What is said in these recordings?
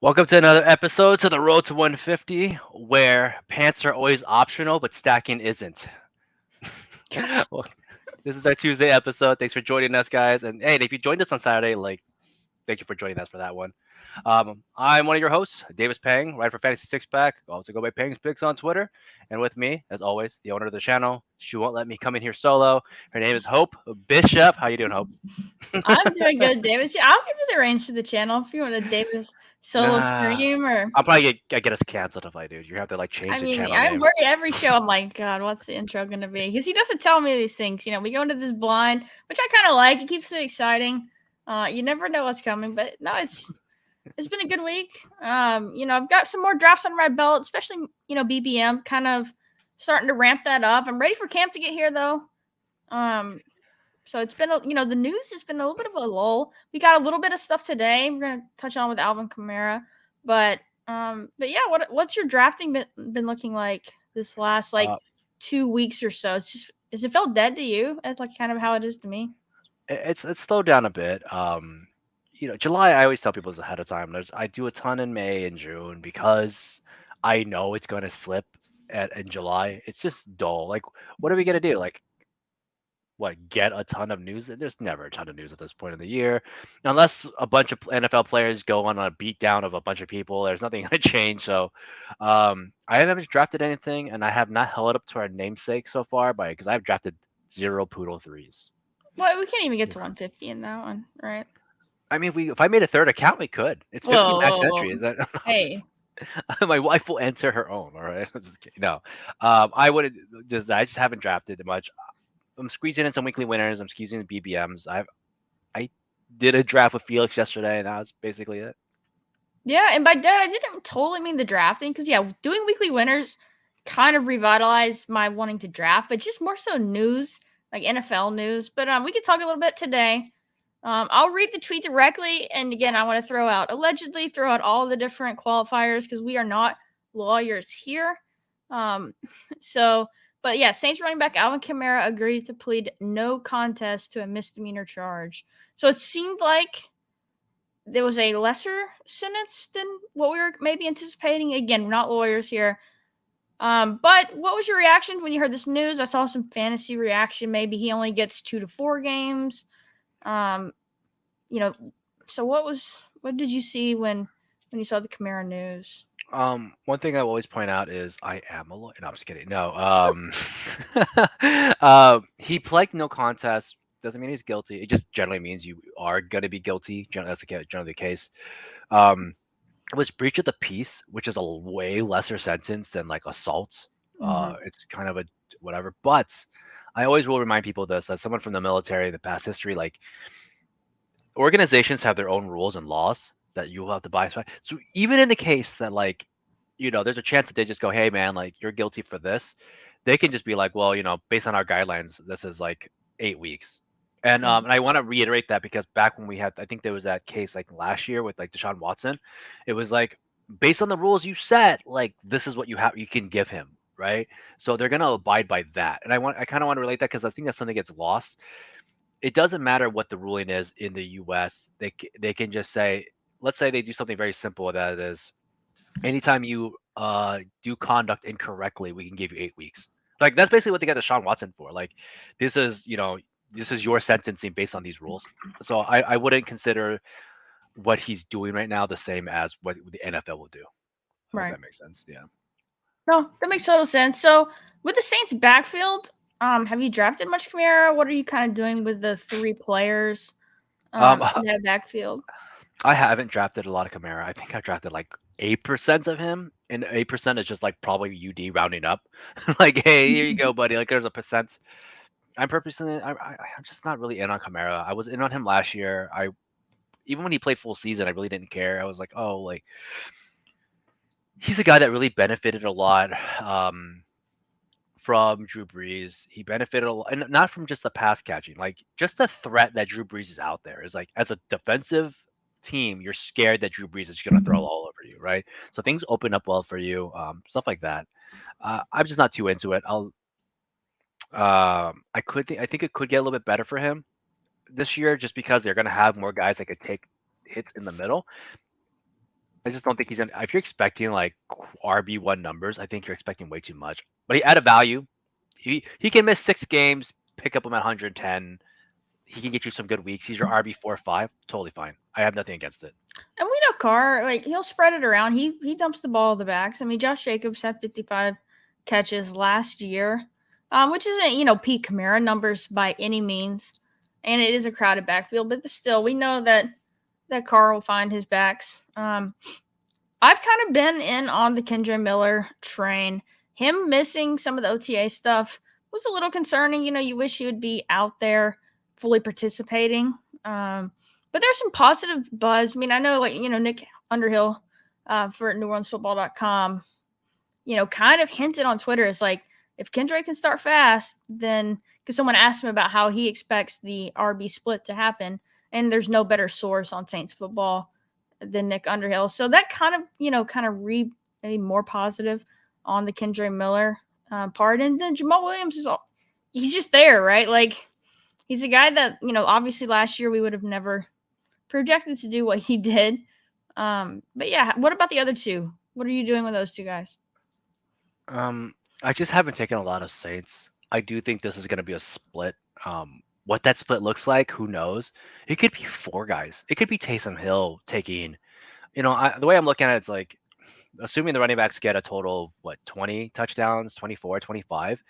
Welcome to another episode to the Road to 150, where pants are always optional, but stacking isn't. Well, this is our Tuesday episode. Thanks for joining us, guys. And hey, if you joined us on Saturday, thank you for joining us for that one. I'm one of your hosts, Davis Peng, right for Fantasy Six Pack. Also go by Peng's Picks on Twitter. And with me, as always, the owner of the channel. She won't let me come in here solo. Her name is Hope Bishop. How you doing, Hope? I'm doing good, Davis. Yeah, I'll give you the range to the channel if you want a Davis solo Nah, stream or I'll probably get us canceled if I do. You have to I change the mean, channel I name. worry every show. I'm like, God, what's the intro gonna be? Because he doesn't tell me these things. We go into this blind, which I kind of like. It keeps it exciting. You never know what's coming, but no, it's been a good week. I've got some more drafts on my belt, especially BBM, kind of starting to ramp that up. I'm ready for camp to get here though. Um, So it's been, the news has been a little bit of a lull. We got a little bit of stuff today. We're gonna touch on with Alvin Kamara, but yeah, what's your drafting been looking like this last Uh, 2 weeks or so? Has it felt dead to you? That's like kind of how it is to me. it's slowed down a bit. July I always tell people is ahead of time. I do a ton in May and June because I know it's going to slip in July. It's just dull. Like, what are we gonna do? Like, what, get a ton of news? There's never a ton of news at this point in the year, unless a bunch of NFL players go on a beatdown of a bunch of people. There's nothing going to change. So, I haven't drafted anything, and I have not held up to our namesake so far, because I've drafted zero poodle threes. Well, we can't even get to 150 in that one, right? I mean, if I made a third account, we could. It's 50 Whoa, max whoa, whoa. entry. Is that? Hey, My wife will enter her own. All right. I'm just kidding. No, I would just. I just haven't drafted much. I'm squeezing in some weekly winners. I'm squeezing in BBMs. I did a draft with Felix yesterday, and that was basically it. yeah, and by that I didn't totally mean the drafting because yeah, doing weekly winners kind of revitalized my wanting to draft, but just more so news, like NFL news. But we could talk a little bit today. I'll read the tweet directly, and again, I want to allegedly throw out all the different qualifiers because we are not lawyers here. Um, so, but yeah, Saints running back Alvin Kamara agreed to plead no contest to a misdemeanor charge. So it seemed like there was a lesser sentence than what we were maybe anticipating. Again, we're not lawyers here. But what was your reaction when you heard this news? I saw some fantasy reaction. Maybe he only gets 2 to 4 games. Um, you know, so what did you see when you saw the Camara news? One thing I always point out is I am a lawyer. No, I'm just kidding. No. He pled no contest. Doesn't mean he's guilty. It just generally means you are gonna be guilty. Generally, that's generally the case. Um, it was breach of the peace, which is a way lesser sentence than like assault. Mm-hmm. It's kind of a whatever. But I always will remind people of this, as someone from the military, the past history, like, organizations have their own rules and laws that you will have to abide by. So even in the case that, like, there's a chance that they just go, hey man, like, you're guilty for this, they can just be like, well, based on our guidelines, this is like 8 weeks. And I want to reiterate that because back when we had, I think there was that case like last year with like Deshaun Watson, it was like, based on the rules you set, like, this is what you can give him, right? So they're gonna abide by that. And I kind of want to relate that because I think that's something that gets lost. It doesn't matter what the ruling is in the US. They can just say, let's say they do something very simple, that is, anytime you do conduct incorrectly, we can give you 8 weeks. Like, that's basically what they got Deshaun Watson for. Like, this is this is your sentencing based on these rules. So I wouldn't consider what he's doing right now the same as what the NFL will do. I hope Right. that makes sense. Yeah. No, that makes total sense. So with the Saints backfield, have you drafted much Camara? What are you kind of doing with the 3 players Um, in that backfield? I haven't drafted a lot of Kamara. I think I drafted like 8% of him, and 8% is just like probably UD rounding up. Like, hey, here you go, buddy. Like, there's a percent. I'm purposely, I'm just not really in on Kamara. I was in on him last year. Even when he played full season, I really didn't care. I was like, oh, like, he's a guy that really benefited a lot from Drew Brees. He benefited a lot, and not from just the pass catching, like, just the threat that Drew Brees is out there is like, as a defensive team, you're scared that Drew Brees is going to throw all over you, right? So things open up well for you, stuff like that. I'm just not too into it. I think it could get a little bit better for him this year, just because they're going to have more guys that could take hits in the middle. I just don't think he's gonna. If you're expecting like RB1 numbers, I think you're expecting way too much. But he added value. He can miss 6 games, pick up him at 110. He can get you some good weeks. He's your RB4 or 5. Totally fine. I have nothing against it. And we know Carr, like he'll spread it around. He dumps the ball in the backs. I mean, Josh Jacobs had 55 catches last year, which isn't peak Kamara numbers by any means, and it is a crowded backfield. But still, we know that Carr will find his backs. I've kind of been in on the Kendre Miller train. Him missing some of the OTA stuff was a little concerning. You wish he would be out there fully participating. But there's some positive buzz. I mean, I know, Nick Underhill for NewOrleansFootball.com, kind of hinted on Twitter. It's like, if Kendre can start fast, then because someone asked him about how he expects the RB split to happen, and there's no better source on Saints football than Nick Underhill. So that kind of maybe more positive on the Kendre Miller part. And then Jamal Williams he's just there, right? Like, he's a guy that, obviously last year we would have never projected to do what he did. But yeah, what about the other two? What are you doing with those two guys? I just haven't taken a lot of Saints. I do think this is going to be a split. What that split looks like, who knows? It could be 4 guys. It could be Taysom Hill taking, the way I'm looking at it, it's like, assuming the running backs get a total of 20 touchdowns, 24, 25.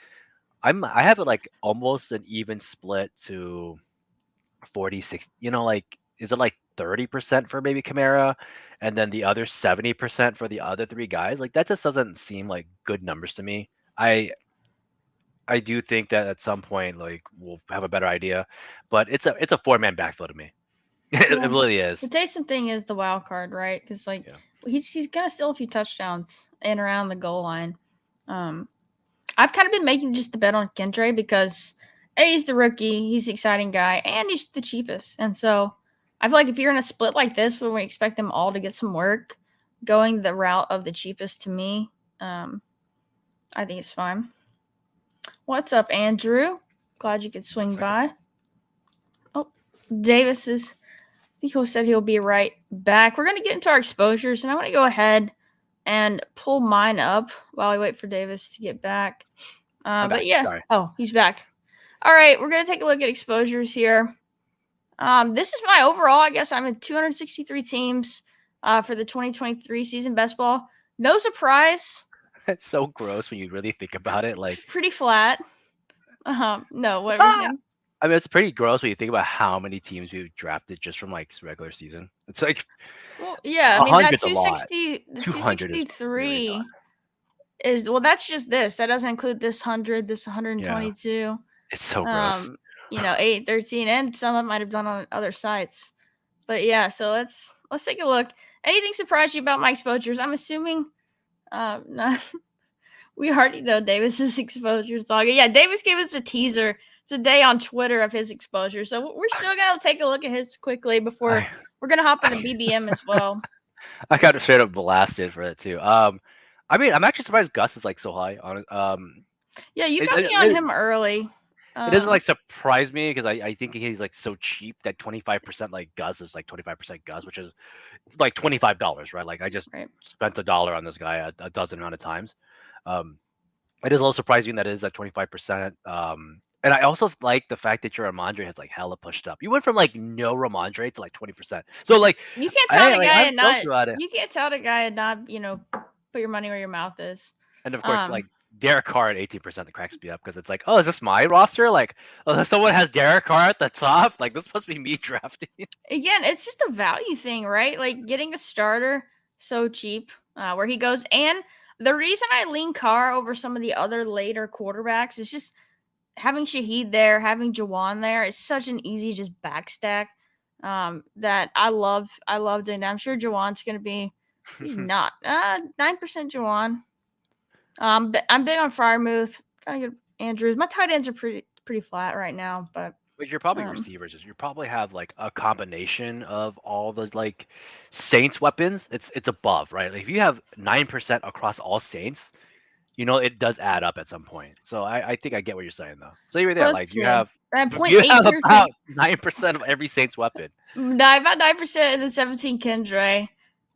I have it like almost an even split to 46. Like, is it like 30% for maybe Kamara, and then the other 70% for the other 3 guys? Like, that just doesn't seem like good numbers to me. I do think that at some point, like, we'll have a better idea, but it's a 4-man backfield to me. It really is. The Taysom thing is the wild card, right? Because he's gonna steal a few touchdowns in around the goal line. I've kind of been making just the bet on Kendre because he's the rookie, he's the exciting guy, and he's the cheapest. And so I feel like if you're in a split like this where we expect them all to get some work, going the route of the cheapest to me, I think it's fine. What's up, Andrew? Glad you could swing by. Oh, Davis is. He said he'll be right back. We're going to get into our exposures, and I want to go ahead and pull mine up while we wait for Davis to get back. But yeah. Sorry. Oh, he's back. All right, we're going to take a look at exposures here. This is my overall. I guess I'm in 263 teams for the 2023 season best ball. No surprise. It's so gross when you really think about it. Like, pretty flat. No, what was it? I mean, it's pretty gross when you think about how many teams we've drafted just from like regular season. It's like, well, yeah, I mean that 260, the 263 is well. That's just this. That doesn't include this 100, this 122. Yeah. It's so gross. 8, 13, and some of them might have done on other sites. But yeah, so let's take a look. Anything surprise you about my exposures? I'm assuming, we already know Davis's exposure saga. Yeah, Davis gave us a teaser today on Twitter of his exposure. So we're still going to take a look at his quickly before we're going to hop into BBM as well. I got straight up blasted for that too. I mean, I'm actually surprised Gus is like so high on yeah, you got me on him early. It doesn't like surprise me because I think he's like so cheap that 25% like Gus is like 25% Gus, which is like $25, right? Like I just spent $1 on this guy a dozen amount of times. It is a little surprising that it is at 25%. And I also like the fact that your Ramondre has like hella pushed up. You went from like no Ramondre to like 20%. So like you can't tell the guy and not you can't tell the guy and not put your money where your mouth is. And of course, like Derek Carr at 18% that cracks me up because it's like, oh, is this my roster? Like, oh, someone has Derek Carr at the top. Like this must be me drafting. Again, it's just a value thing, right? Like getting a starter so cheap where he goes. And the reason I lean Carr over some of the other later quarterbacks is just having Shaheed there, having Jawan there is such an easy just backstack that I love doing that. I'm sure Jawan's going to be, he's not, 9% Jawan. But I'm big on Freiermuth, kind of good Andrews. My tight ends are pretty flat right now, but you're probably receivers. You probably have like a combination of all the like Saints weapons. It's above, right? Like if you have 9% across all Saints, it does add up at some point. So I think I get what you're saying though. So you're there, like you have about 9% of every Saints weapon. About 9% and then 17 Kendre.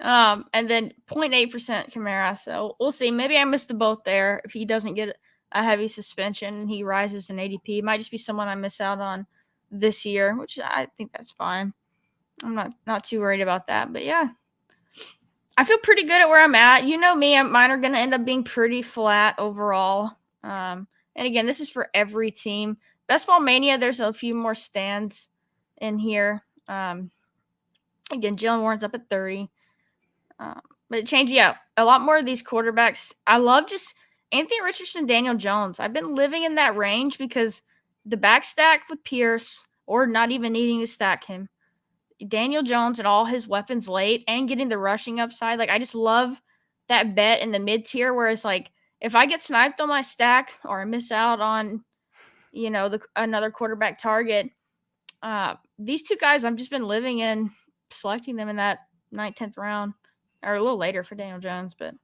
And then 0.8% Kamara. So we'll see. Maybe I missed the boat there. If he doesn't get a heavy suspension and he rises in ADP, it might just be someone I miss out on this year, which I think that's fine. I'm not too worried about that. But yeah, I feel pretty good at where I'm at. You know me, mine are going to end up being pretty flat overall. And again, this is for every team. BestBall Mania, there's a few more stands in here. Again, Jalen Warren's up at 30. But it changed, yeah. A lot more of these quarterbacks. I love just Anthony Richardson, Daniel Jones. I've been living in that range because the back stack with Pierce, or not even needing to stack him, Daniel Jones and all his weapons late and getting the rushing upside. Like, I just love that bet in the mid tier where it's like, if I get sniped on my stack or I miss out on, another quarterback target, these two guys, I've just been living in selecting them in that 9th, 10th round, or a little later for Daniel Jones. But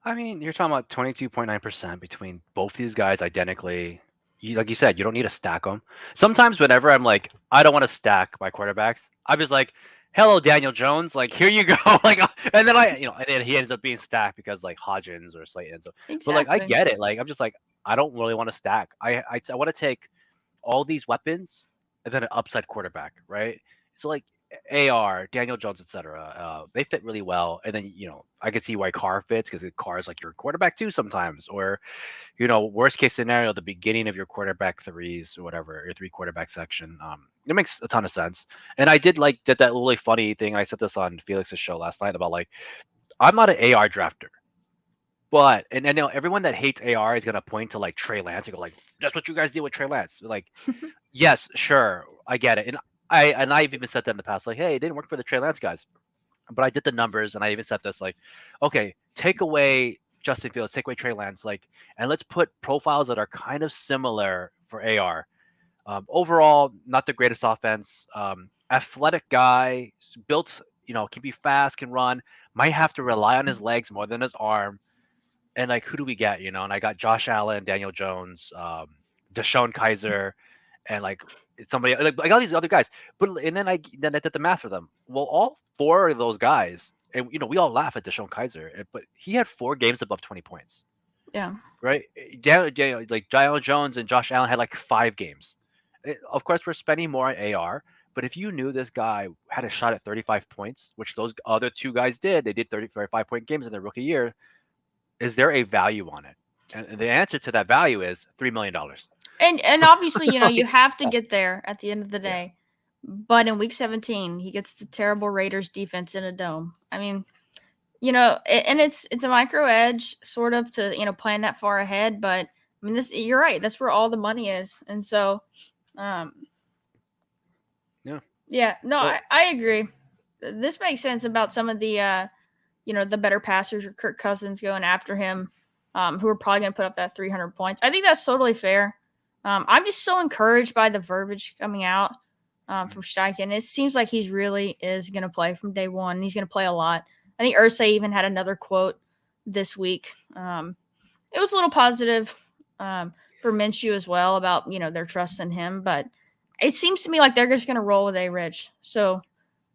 I mean, you're talking about 22.9% between both these guys identically. Like you said, you don't need to stack them. Sometimes whenever I'm like, I don't want to stack my quarterbacks, I'm just like, hello, Daniel Jones, like, here you go. Like, and then and then he ends up being stacked because like Hodgins or Slayton. So, but like, I exactly. get it. Like, I'm just like, I don't really want to stack. I want to take all these weapons and then an upside quarterback, right? So like AR, Daniel Jones, etc. They fit really well, and then I could see why Carr fits because Carr is like your quarterback too sometimes, or worst case scenario, the beginning of your quarterback threes or whatever, your three quarterback section. It makes a ton of sense, and I did like that really funny thing. I said this on Felix's show last night about like I'm not an AR drafter. But and I know everyone that hates AR is gonna point to like Trey Lance and go like, "That's what you guys did with Trey Lance." Like, yes, sure, I get it, and I've even said that in the past, like, hey, it didn't work for the Trey Lance guys, but I did the numbers, and I even said this, like, okay, take away Justin Fields, take away Trey Lance, like, and let's put profiles that are kind of similar for AR. Overall, not the greatest offense. Athletic guy, built, can be fast, can run, might have to rely on his legs more than his arm. And like, who do we get? And I got Josh Allen, Daniel Jones, Deshaun Kaiser, and like somebody like I got these other guys. But and then I did the math for them. Well, all four of those guys, and we all laugh at Deshaun Kaiser, but he had 4 games above 20 points, Yeah. right? Like Daniel Jones and Josh Allen had like 5 games. Of course, we're spending more on AR. But if you knew this guy had a shot at 35 points, which those other two guys did, they did 35-point games in their rookie year. Is there a value on it? And the answer to that value is $3 million. And obviously, you Like, have to get there at the end of the yeah, day. But in week 17, he gets the terrible Raiders defense in a dome. I mean, and it's a micro edge sort of to, plan that far ahead, but I mean, you're right. That's where all the money is. And so um yeah. yeah, no, Well, I agree. This makes sense about some of the the better passers or Kirk Cousins going after him, who are probably going to put up that 300 points. I think that's totally fair. I'm just so encouraged by the verbiage coming out from Steichen. It seems like he's really is going to play from day one. He's going to play a lot. I think Ursay even had another quote this week. It was a little positive for Minshew as well about their trust in him, but it seems to me like they're just going to roll with A. Rich. So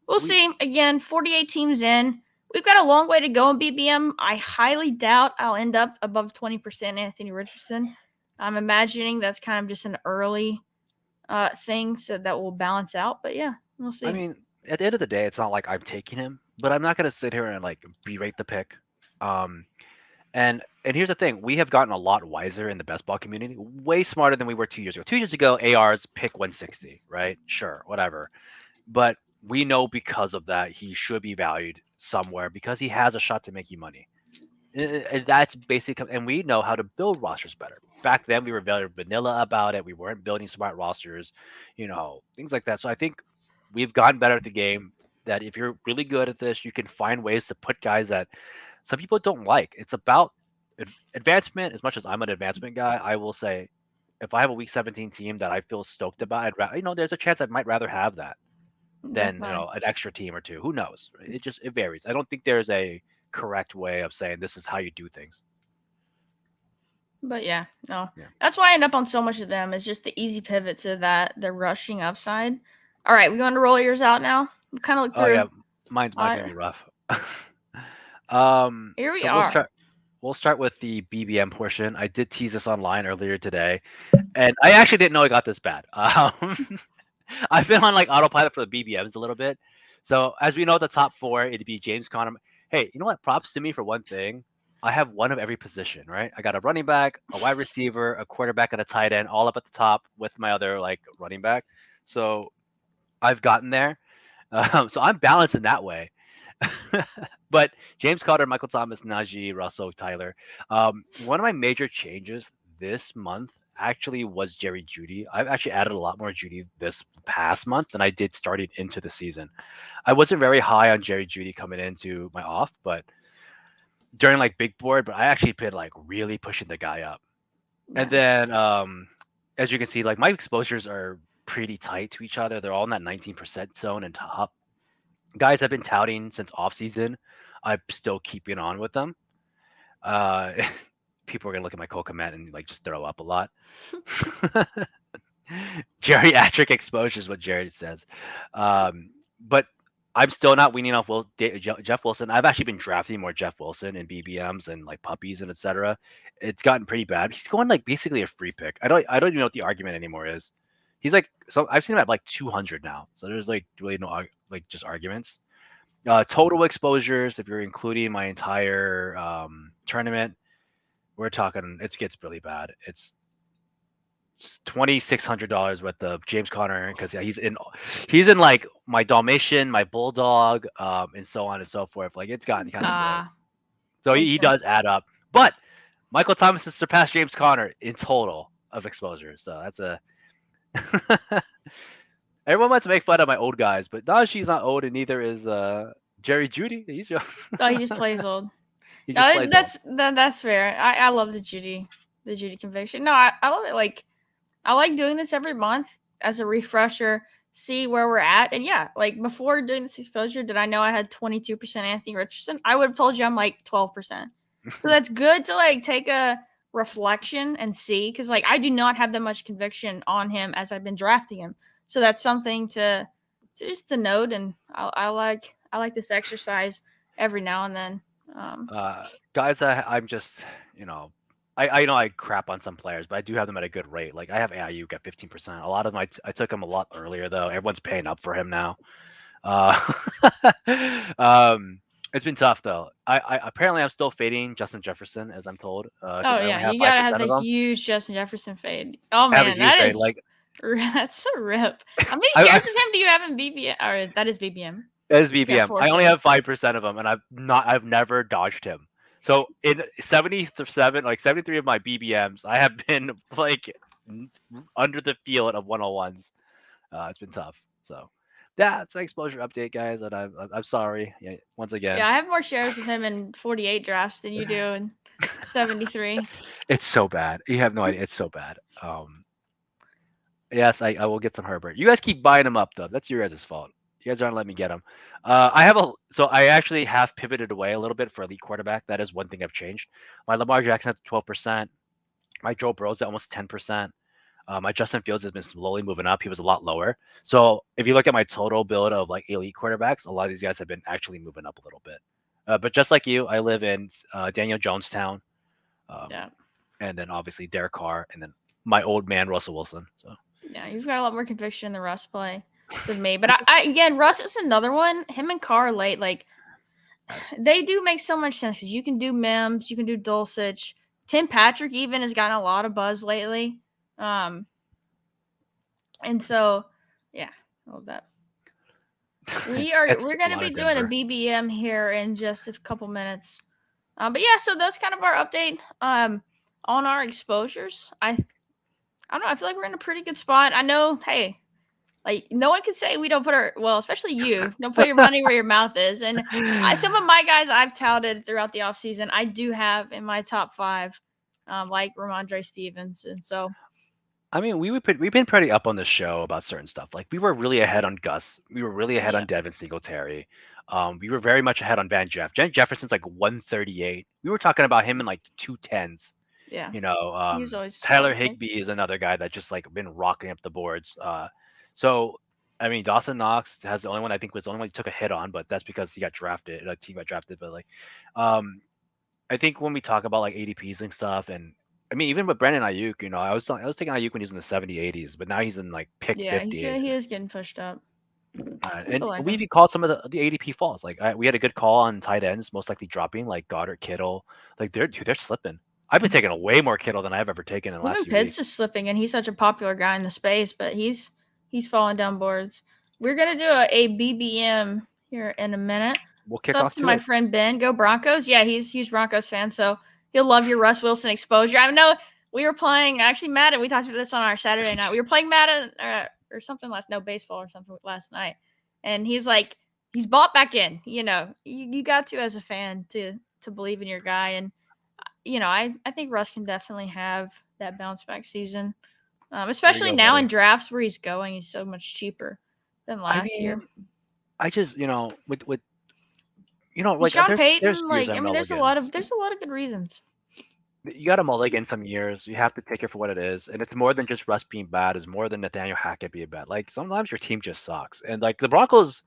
we'll we see. Again, 48 teams in. We've got a long way to go in BBM. I highly doubt I'll end up above 20% Anthony Richardson. I'm imagining that's kind of just an early thing so that will balance out. But yeah, we'll I see. mean, at the end of the day, it's not like I'm taking him, but I'm not gonna sit here and like berate the pick. Um, and here's the thing: we have gotten a lot wiser in the best ball community, way smarter than we were 2 years ago. 2 years ago, AR's pick 160, right? Sure, whatever. But we know because of that, he should be valued somewhere because he has a shot to make you money. And that's basic, and we know how to build rosters better. Back then, we were very vanilla about it. We weren't building smart rosters, things like that. So I think we've gotten better at the game. That if you're really good at this, you can find ways to put guys that some people don't like. It's about advancement. As much as I'm an advancement guy, I will say, if I have a Week 17 team that I feel stoked about, there's a chance I might rather have that than Definitely. an extra team or two. Who knows? It varies. I don't think there's a correct way of saying this is how you do things. But yeah, no. Yeah. That's why I end up on so much of them. It's just the easy pivot to the rushing upside. All right, we going to roll yours out now? We kind of look Oh yeah, through. mine's Uh, gonna be rough. Here we So we'll are. start. We'll start with the BBM portion. I did tease this online earlier today, and I actually didn't know it got this bad. I've been on like autopilot for the BBMs a little bit. So as we know, the top four, it'd be James Conner. Hey, you know what? Props to me for one thing. I have one of every position, right? I got a running back, a wide receiver, a quarterback, and a tight end, all up at the top with my other like running back. So I've gotten there. So I'm balanced in that way. But James Conner, Michael Thomas, Najee, Russell, Tyler. One of my major changes this month actually was Jerry Judy. I've actually added a lot more Judy this past month than I did starting into the season. I wasn't very high on Jerry Judy coming into my off, but during like big board, but I actually been like really pushing the guy up. And Yeah. then as you can see, like my exposures are pretty tight to each other. They're all in that 19% zone and top. Guys I've been touting since off season, I'm still keeping on with them. Uh, people are gonna look at my Kokomet and like just throw up a lot. Geriatric exposure is what Jared says. But I'm still not weaning off Jeff Wilson. I've actually been drafting more Jeff Wilson in BBMs and like puppies and etc. It's gotten pretty bad. He's going like basically a free pick. I don't even know what the argument anymore is. He's like so I've seen him at like 200 now. So there's like really no like just arguments. Total exposures, if you're including my entire tournament, we're talking it gets really bad. It's $2,600 with the James Conner because yeah, he's in like my Dalmatian, my Bulldog, and so on and so forth. Like it's gotten kind of gross. So Makes he sense. does add up. But Michael Thomas has surpassed James Conner in total of exposure. So that's a everyone wants to make fun of my old guys, but Najee's not old, and neither is Jerry Judy. He's young. Oh, he just plays old. He just No, plays old. that's fair. I love the Judy conviction. No, I love it. Like I like doing this every month as a refresher, see where we're at. And yeah, like before doing this exposure, did I know I had 22% Anthony Richardson? I would have told you I'm like 12%. So that's good to like take a reflection and see because like I do not have that much conviction on him as I've been drafting him. So that's something to just to note. And I like this exercise every now and then. Um, Guys, I'm just I know I crap on some players, but I do have them at a good rate. Like I have Ayuk at 15%. A lot of them I took him a lot earlier though. Everyone's paying up for him now. Uh, it's been tough though. I apparently I'm still fading Justin Jefferson as I'm told because Oh I only yeah, have you five gotta have percent the of them. huge Justin Jefferson fade. Oh I have a man, huge that fade. is Like that's so rip. How many I, shares I of him do you have in BBM? Or that is BBM. as If you have BBM, four I only shares. have 5% of them, and I've never dodged him. So in 77, like 73 of my BBMs, I have been like under the field of 101s. It's been tough. So that's an exposure update, guys. And I'm sorry once again. Yeah, I have more shares of him in 48 drafts than you do in 73. It's so bad. You have no idea. It's so bad. Yes, I will get some Herbert. You guys keep buying them up though. That's your guys' fault. You guys aren't letting me get them. I actually have pivoted away a little bit for elite quarterback. That is one thing I've changed. My Lamar Jackson at 12%. My Joe Burrow's at almost 10%. My Justin Fields has been slowly moving up. He was a lot lower. So if you look at my total build of like elite quarterbacks, a lot of these guys have been actually moving up a little bit. But just like you, I live in Daniel Jonestown, Yeah. and then obviously Derek Carr, and then my old man Russell Wilson. So Yeah, you've got a lot more conviction in the Russ play than me. But it's just, I again, Russ is another one. Him and Carr late, like they do make so much sense because you can do Mims, you can do Dulcich. Tim Patrick even has gotten a lot of buzz lately. Um, and so yeah, I love that. it's We're a gonna lot be of doing a Denver. BBM here in just a couple minutes. But yeah, so that's kind of our update on our exposures. I don't know. I feel like we're in a pretty good spot. I know. Hey, like no one can say we don't put our especially you don't put your money where your mouth is. And some of my guys I've touted throughout the offseason, I do have in my top five, like Ramondre Stevens, and so I mean, we've been pretty up on the show about certain stuff. Like we were really ahead on Gus. We were really ahead on yeah, Devin Singletary. We were very much ahead on Van Jeff. Jen Jefferson's like 138. We were talking about him in like 210s. yeah, You know, he was always a Tyler solid pick. Higbee is another guy that just like been rocking up the boards. So I mean, Dawson Knox has the only one I think was the only one he took a hit on, but that's because he got drafted. Like team got drafted, but like, um, I think when we talk about like ADPs and stuff, and I mean even with Brandon Ayuk, I was taking Ayuk when he was in the 70, 80s, but now he's in like pick Yeah, 50. he is getting pushed up. And People like we him. even called some of the ADP falls. Like we had a good call on tight ends, most likely dropping, like Goddard, Kittle. Like they're slipping. I've been taking a way more Kittle than I've ever taken in the last Even few Pitts weeks. is slipping, and he's such a popular guy in the space, but he's falling down boards. We're gonna do a BBM here in a minute. We'll What's kick up off to to my it. friend Ben? Go Broncos! Yeah, he's Broncos fan, so he'll love your Russ Wilson exposure. I know we were playing actually Madden. We talked about this on our Saturday night. We were playing Madden or something last no baseball or something last night, and he was like he's bought back in. You got to as a fan to believe in your guy, and I think Russ can definitely have that bounce back season, There you especially go, now in buddy. drafts where he's going. He's so much cheaper than I last year. mean, I just with And like Sean there's Payton, years like I'm there's a lot mulligans. of good reasons. You got to mulligan some years. You have to take it for what it is, and it's more than just Russ being bad. It's more than Nathaniel Hackett being bad. Like sometimes your team just sucks, and like the Broncos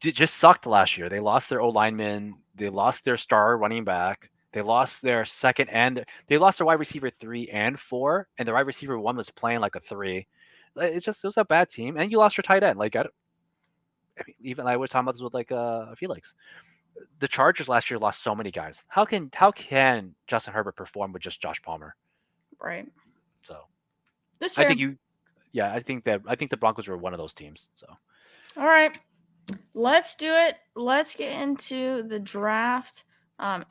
just sucked last year. They lost their O lineman. They lost their star running back. They lost their second and they lost their wide receiver 3 and 4, and the wide receiver 1 was playing like a 3. It was a bad team, and you lost your tight end. Like I mean, even I was talking about this with like Felix. The Chargers last year lost so many guys. How can Justin Herbert perform with just Josh Palmer? Right. So This I fair. think I think the Broncos were one of those teams. So All right. Let's do it. Let's get into the draft.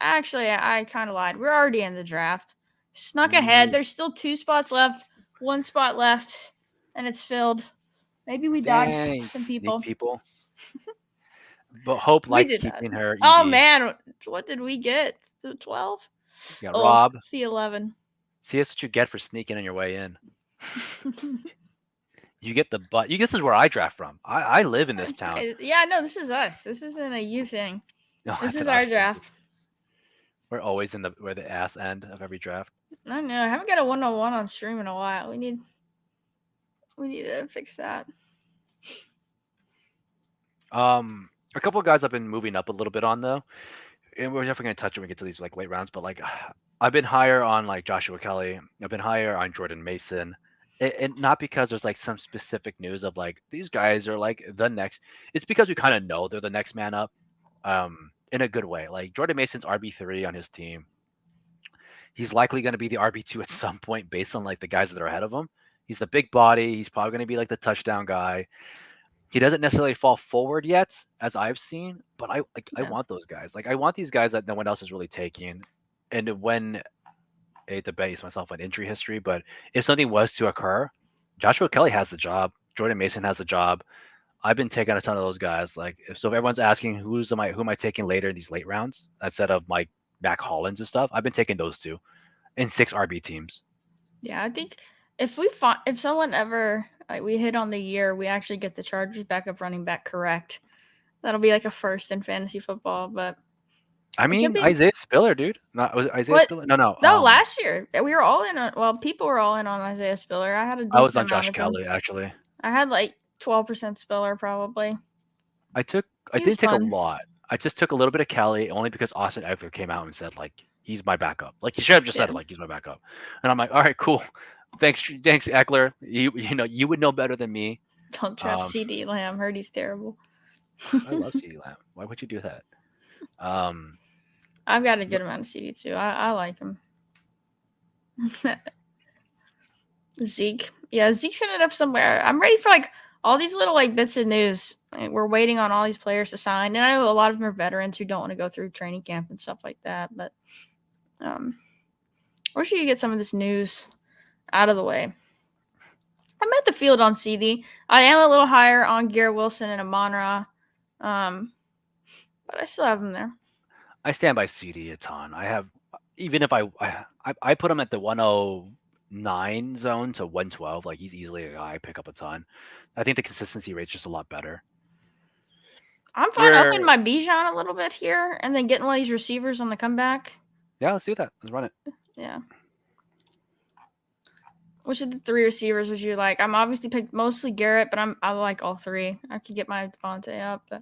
Actually, I kind of lied. We're already in the draft. Snuck ahead. ooh, There's still 2 spots left. 1 spot left, and it's filled. Maybe we dodged dang, some sneak people. people. But Hope We likes did not. keeping her Oh EV. man, what did we get? The 12? You got Oh, Rob. the 11. See, that's what you get for sneaking on your way in. You get the butt. This is where I draft from. I live in this town. Yeah, no, this is us. This isn't a you thing. No, This that's is an our us thing. draft. We're always we're the ass end of every draft. I know. I haven't got a 101 on stream in a while. We need to fix that. A couple of guys I've been moving up a little bit on though, and we're definitely gonna touch it when we get to these like late rounds. But like, I've been higher on like Joshua Kelly. I've been higher on Jordan Mason, and not because there's like some specific news of like these guys are like the next. It's because we kind of know they're the next man up, in a good way. Like Jordan Mason's RB3 on his team. He's likely going to be the RB2 at some point based on like the guys that are ahead of him. He's the big body. He's probably going to be like the touchdown guy. He doesn't necessarily fall forward yet, as I've seen, but I Yeah. want those guys. Like I want these guys that no one else is really taking. And when I hate to base myself on injury history, but if something was to occur, Joshua Kelly has the job. Jordan Mason has the job. I've been taking a ton of those guys. Like so, if everyone's asking who am I taking later in these late rounds instead of like Mac Hollins and stuff, I've been taking those two in 6 RB teams. Yeah, I think if someone ever we hit on the year, we actually get the Chargers backup running back correct. That'll be like a first in fantasy football, but I it could mean be Isaiah Spiller, dude. Not was it Isaiah what? Spiller? No, no. No, last year we were all in on. Well, people were all in on Isaiah Spiller. I had a I was decent on amount Josh of him. Kelly actually. I had like 12% Spiller probably. I took I He was didn't take a fun. lot. I just took a little bit of Kelly only because Austin Eckler came out and said like he's my backup. Like he should have just said Yeah. it like he's my backup. And I'm like, all right, cool. Thanks Eckler. You would know better than me. Don't draft CD Lamb. Heard he's terrible. I love CeeDee Lamb. Why would you do that? Um, I've got a good amount of CD too. I like him. Zeke. Yeah, Zeke's ended up somewhere. I'm ready for like all these little like bits of news. Like, we're waiting on all these players to sign, and I know a lot of them are veterans who don't want to go through training camp and stuff like that. But I wish you could get some of this news out of the way. I'm at the field on CD. I am a little higher on Garrett Wilson and Amon-Ra, but I still have him there. I stand by CD a ton. I have even if I put him at the 109 zone to 112. Like he's easily a guy I pick up a ton. I think the consistency rate's just a lot better. I'm fine Where upping my Bijan a little bit here and then getting one of these receivers on the comeback. yeah, let's do that. Let's run it. Yeah. Which of the three receivers would you like? I'm obviously picked mostly Garrett, but I like all three. I could get my Devontae up, but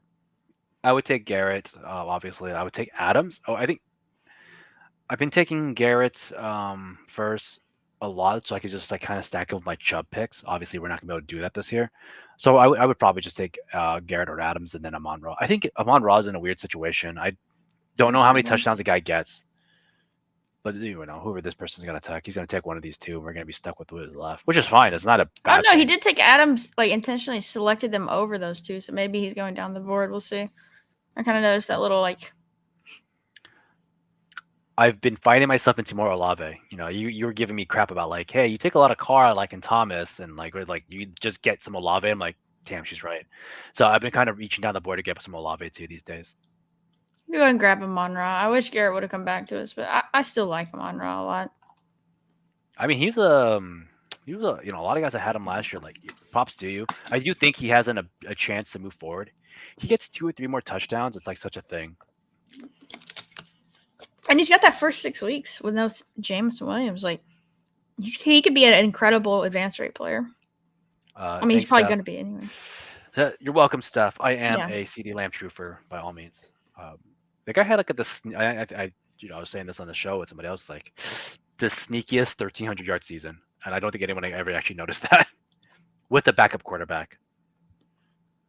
I would take Garrett. Obviously, I would take Adams. Oh, I think I've been taking Garrett first a lot, so I could just like kind of stack it with my Chubb picks. Obviously, we're not gonna be able to do that this year, so I would probably just take Garrett or Adams and then Amon Ra. I think Amon Ra is in a weird situation. I don't know how many touchdowns the guy gets, but you know, whoever this person's gonna take, he's gonna take one of these two, and we're gonna be stuck with what is left, which is fine. It's not a Oh bad no, he thing. did take Adams. Like intentionally selected them over those two, so maybe he's going down the board. We'll see. I kind of noticed that little like. I've been fighting myself into more Olave. You know, you were giving me crap about like, hey, you take a lot of Carr like in Thomas, and like, or like you just get some Olave. I'm like, damn, she's right. So I've been kind of reaching down the board to get some Olave too these days. Go ahead and grab Amon Ra. I wish Garrett would have come back to us, but I still like Amon Ra a lot. I mean, he was a, you know, a lot of guys that had him last year. Like, props to you. I do think he has a chance to move forward. He gets 2 or 3 more touchdowns. It's like such a thing. And he's got that first 6 weeks with no Jameson Williams. Like, he could be an incredible advance rate player. I mean, he's probably going to be anyway. You're welcome, Steph. I am Yeah. a CD Lamb truther by all means. The guy had like this. I you know, I was saying this on the show with somebody else, like the sneakiest 1,300-yard season, and I don't think anyone ever actually noticed that with a backup quarterback.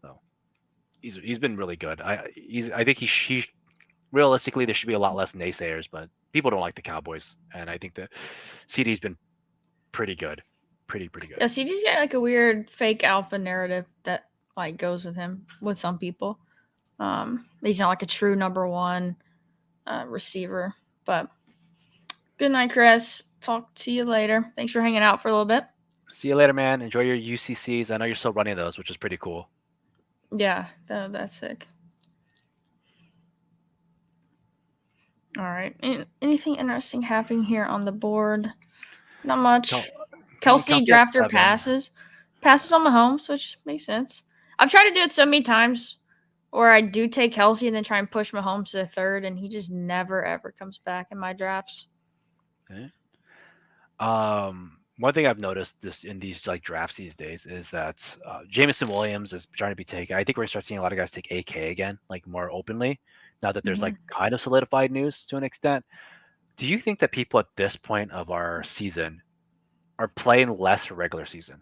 So he's been really good. I think he realistically there should be a lot less naysayers, but people don't like the Cowboys, and I think that CD's been pretty good, pretty good. Yeah, CD's got like a weird fake alpha narrative that like goes with him with some people. He's not like a true number one receiver. But good night, Chris. Talk to you later. Thanks for hanging out for a little bit. See you later, man. Enjoy your UCCs. I know you're still running those, which is pretty cool. Yeah, that's sick. All right. Anything interesting happening here on the board? Not much. Kelsey drafter passes on Mahomes, which makes sense. I've tried to do it so many times, or I do take Kelsey and then try and push Mahomes to the third, and he just never ever comes back in my drafts. Okay. One thing I've noticed this in these like drafts these days is that Jameson Williams is trying to be taken. I think we're gonna start seeing a lot of guys take AK again, like more openly, now that there's like kind of solidified news to an extent. Do you think that people at this point of our season are playing less for regular season?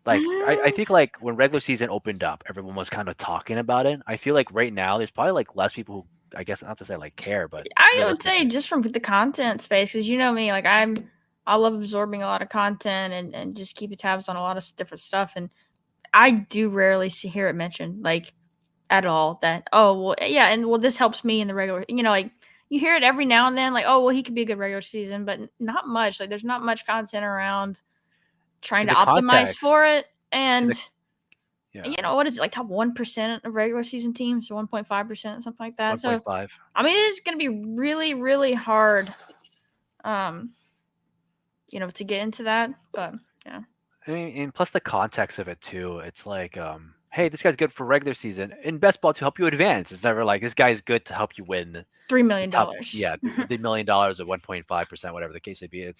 Like I think like when regular season opened up, everyone was kind of talking about it. I feel like right now there's probably like less people who, I guess not to say like care, but I would say just from the content space, because you know me, like I love absorbing a lot of content and just keeping tabs on a lot of different stuff, and I do rarely hear it mentioned like at all that this helps me in the regular, like you hear it every now and then, like, oh well, he could be a good regular season, but not much. Like there's not much content around trying to optimize for it. And what is it, like top 1% of regular season teams, 1.5%, something like that. 1.5. So I mean, it is going to be really, really hard, to get into that. But yeah, I mean, and plus the context of it too. It's like, hey, this guy's good for regular season. In best ball to help you advance. It's never like this guy's good to help you win $3 million. Yeah, the $1 million or 1.5%, whatever the case may be.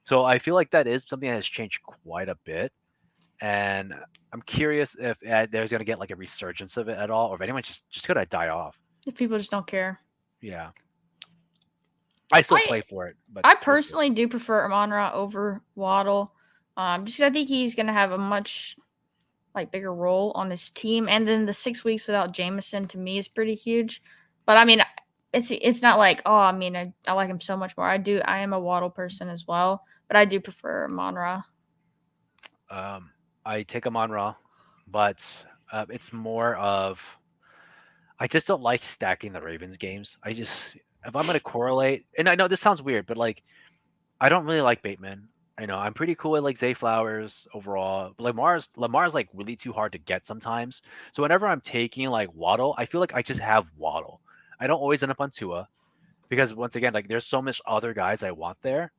So I feel like that is something that has changed quite a bit, and I'm curious if there's gonna get like a resurgence of it at all, or if anyone's just gonna die off. If people just don't care. Yeah. I still play for it, but I personally do prefer Amon-Ra over Waddle. Just I think he's gonna have a much bigger role on his team, and then the 6 weeks without Jameson to me is pretty huge. But I mean, it's not like, oh, I mean, I like him so much more. I am a Waddle person as well, but I do prefer Amon-Ra. I take Amon-Ra, but it's more of I just don't like stacking the Ravens games. If I'm gonna correlate, and I know this sounds weird, but like I don't really like Bateman. I know I'm pretty cool with like Zay Flowers overall. But Lamar's like really too hard to get sometimes. So whenever I'm taking like Waddle, I feel like I just have Waddle. I don't always end up on Tua because once again, like there's so much other guys I want there.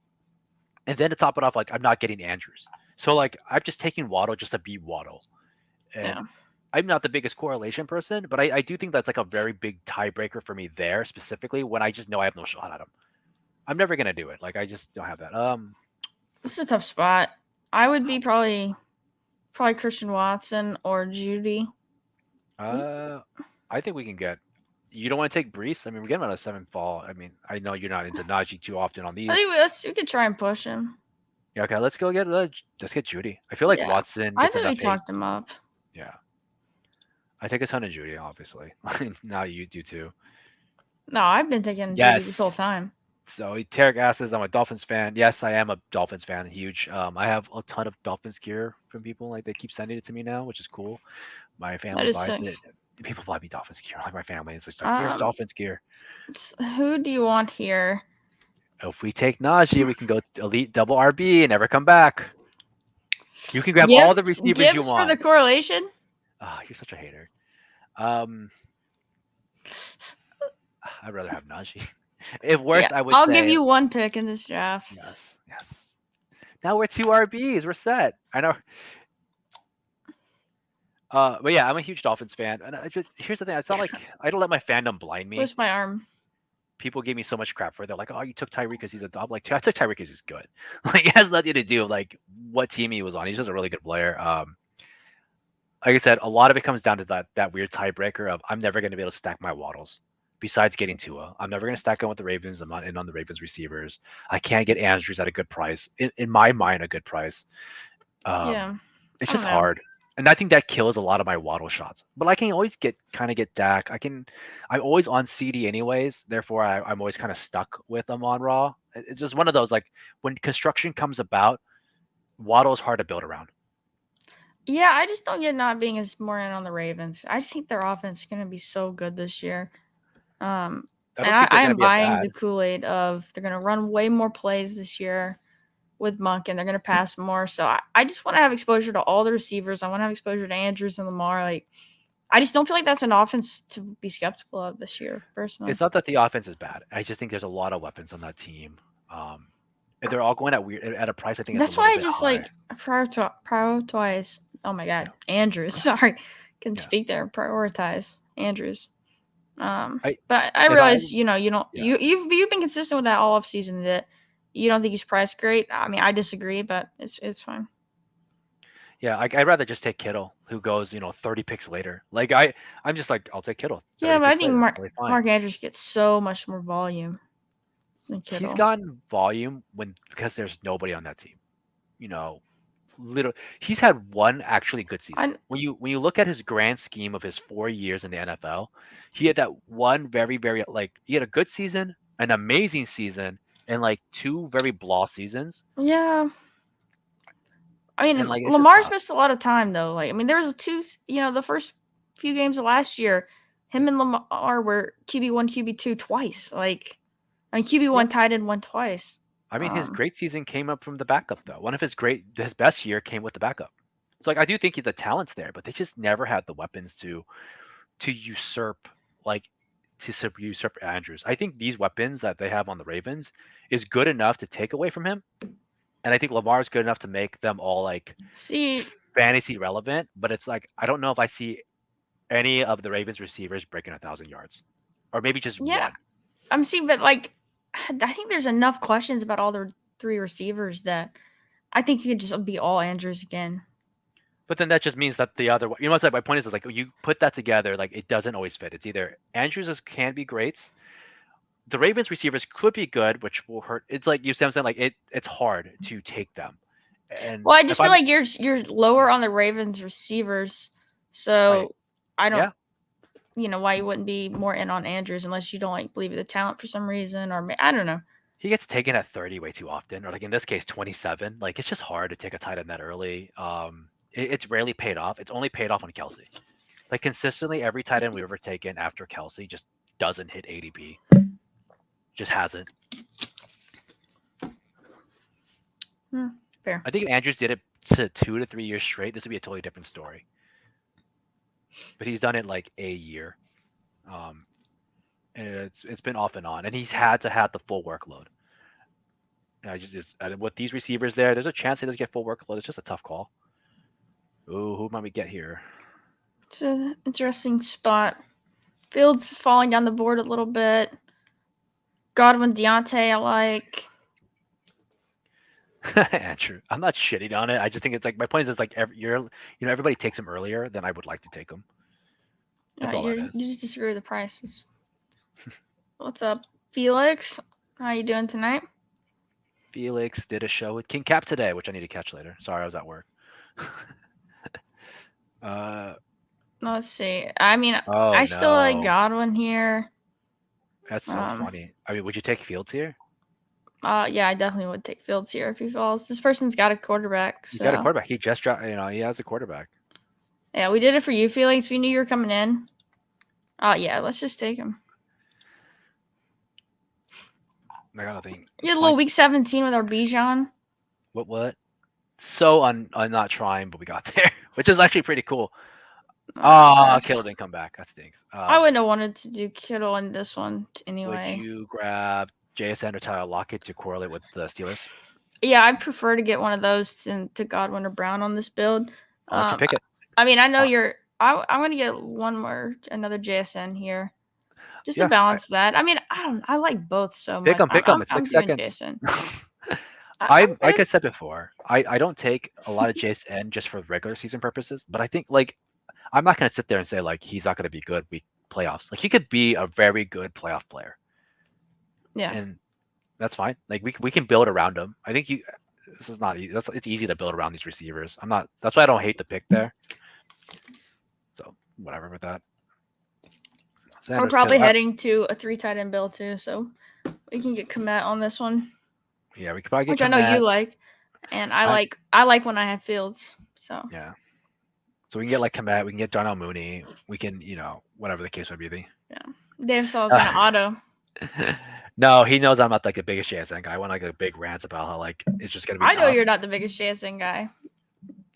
And then to top it off, like I'm not getting Andrews. So like I'm just taking Waddle just to be Waddle. And I'm not the biggest correlation person, but I do think that's like a very big tiebreaker for me there specifically when I just know I have no shot at him. I'm never gonna do it. Like I just don't have that. This is a tough spot. I would be probably Christian Watson or Judy. I think we can get. You don't want to take Brees? I mean, we're getting about a 7 fall. I mean, I know you're not into Najee too often on I these. think we could try and push him. Yeah, okay, let's go get let's get Judy. I feel like Yeah, Watson I gets think we enough hate. talked him up. Yeah, I take a ton of Judy, obviously. Now you do too. No, I've been taking Judy this whole Yes. time. So Tarek asks, I'm a Dolphins fan. Yes, I am a Dolphins fan. Huge. I have a ton of Dolphins gear from people. Like they keep sending it to me now, which is cool. My That family is buys sick. it. People buy me Dolphins gear. Like my family is just like, here's Dolphins gear. Who do you want here? If we take Najee, we can go elite double RB and never come back. You can grab all the receivers you Gibbs want. for the correlation. Oh, you're such a hater. I'd rather have Najee. If worse, I would I'll say give you one pick in this draft. yes. Now we're 2 RBs. We're set. I know. But yeah, I'm a huge Dolphins fan, and here's the thing. It's not like I don't let my fandom blind me. Where's my arm? People give me so much crap for it. They're like, "Oh, you took Tyreek because he's a dog." Like, I took Tyreek because he's good. Like, it has nothing to do with like what team he was on. He's just a really good player. Like I said, a lot of it comes down to that weird tiebreaker of I'm never going to be able to stack my Waddles. Besides getting Tua, I'm never going to stack him with the Ravens. I'm not in on the Ravens receivers. I can't get Andrews at a good price. In my mind, a good price. Yeah, It's just hard. And I think that kills a lot of my Waddle shots. But I can always get Dak. I'm always on CD anyways. Therefore, I'm always kind of stuck with them on Raw. It's just one of those like when construction comes about, Waddle is hard to build around. Yeah, I just don't get not being as more in on the Ravens. I just think their offense is going to be so good this year. I don't think they're I going to am be as buying bad. the Kool-Aid of they're going to run way more plays this year with Monk, and they're going to pass more. So I just want to have exposure to all the receivers. I want to have exposure to Andrews and Lamar. Like, I just don't feel like that's an offense to be skeptical of this year, personally. It's not that the offense is bad. I just think there's a lot of weapons on that team. And they're all going at a price. I think That's why I just high. Like prioritize. Oh my God, yeah. Andrews. Sorry, couldn't speak there. Prioritize Andrews. But I realize you don't. Yeah. You've been consistent with that all off season that you don't think he's priced great. I mean, I disagree, but it's fine. Yeah, I'd rather just take Kittle, who goes 30 picks later. Like I'm just like I'll take Kittle. Yeah, but I think Mark Andrews gets so much more volume than Kittle. He's gotten volume because there's nobody on that team. He's had one actually good season. When you look at his grand scheme of his 4 years in the NFL, he had that one very very he had a good season, an amazing season, and like 2 very blah seasons. Yeah. I mean, Lamar's missed a lot of time though. Like, I mean, there was the first few games of last year, him and Lamar were QB1, QB2 twice. Like, I mean, QB1 tied in one twice. I mean, his great season came up from the backup though. One of his best year came with the backup. So like, I do think the talent's there, but they just never had the weapons to usurp Andrews. I think these weapons that they have on the Ravens is good enough to take away from him. And I think Lamar is good enough to make them all fantasy relevant. But it's like I don't know if I see any of the Ravens receivers breaking 1,000 yards, or maybe just one. I'm seeing, but I think there's enough questions about all the 3 receivers that I think it could just be all Andrews again. But then that just means that the other, what's my point is like you put that together, like it doesn't always fit. It's either Andrews can be great. The Ravens receivers could be good, which will hurt. It's like you see what I'm saying, like it's hard to take them. And I just feel like you're lower on the Ravens receivers, so I don't, why you wouldn't be more in on Andrews unless you don't believe in the talent for some reason, or I don't know. He gets taken at 30 way too often, or like in this case 27. Like it's just hard to take a tight end that early. It's rarely paid off. It's only paid off on Kelsey. Like consistently, every tight end we've ever taken after Kelsey just doesn't hit ADP. Just hasn't. Fair. I think if Andrews did it to 2 to 3 years straight, this would be a totally different story. But he's done it like a year, and it's been off and on, and he's had to have the full workload. And with these receivers there's a chance he doesn't get full workload. It's just a tough call. Ooh, who might we get here? It's an interesting spot. Fields falling down the board a little bit. Godwin, Deontay, I like. Andrew, I'm not shitting on it. I just think it's like my point is like everybody takes him earlier than I would like to take him. That's all that You is. just disagree with the prices. What's up, Felix? How you doing tonight? Felix did a show with King Cap today, which I need to catch later. Sorry, I was at work. uh Let's see. I mean, oh I still like no, Godwin here. that's so Um, funny. I mean, would you take Fields here? yeah, I definitely would take Fields here if he falls. This person's got a quarterback, He's got a so quarterback. He just dropped. He has a quarterback. yeah, we did it for you, Felix. We knew you were coming in. Oh yeah, let's just take him. I gotta think. We had a little Flank. week 17 with our Bijan. What? So I'm not trying, but we got there, which is actually pretty cool. Uh, Kittle didn't come back. That stinks. I wouldn't have wanted to do Kittle in this one Would anyway. you grab JSN or Tyler Lockett to correlate with the Steelers? Yeah, I'd prefer to get one of those to Godwin or Brown on this build. I'll let you pick it. I mean, I know Uh, you're. I'm gonna get another JSN here, just to yeah, balance that. I mean, I don't. I like both so pick much. them. Pick them. It's I'm 6 doing seconds. JSN. I I'm like I good. said before, I don't take a lot of JSN just for regular season purposes, but I think like I'm not gonna sit there and say like he's not gonna be good week playoffs. Like he could be a very good playoff player, Yeah. and that's fine. Like we can build around him. I think you. This is not easy. It's easy to build around these receivers. I'm not. That's why I don't hate the pick there. So whatever with that. We're Sanders, probably Kittle. heading to a 3 tight end build too, so we can get Komet on this one, Yeah, we could probably get which I know you Komet. like, and I I like when I have Fields. So yeah. So we can get like Komet. We can get Darnell Mooney. We can whatever the case may be. Dave Saul's gonna auto. No, he knows I'm not like the biggest JSN guy. I went like a big rant about how like it's just gonna be I know tough. you're not the biggest JSN guy.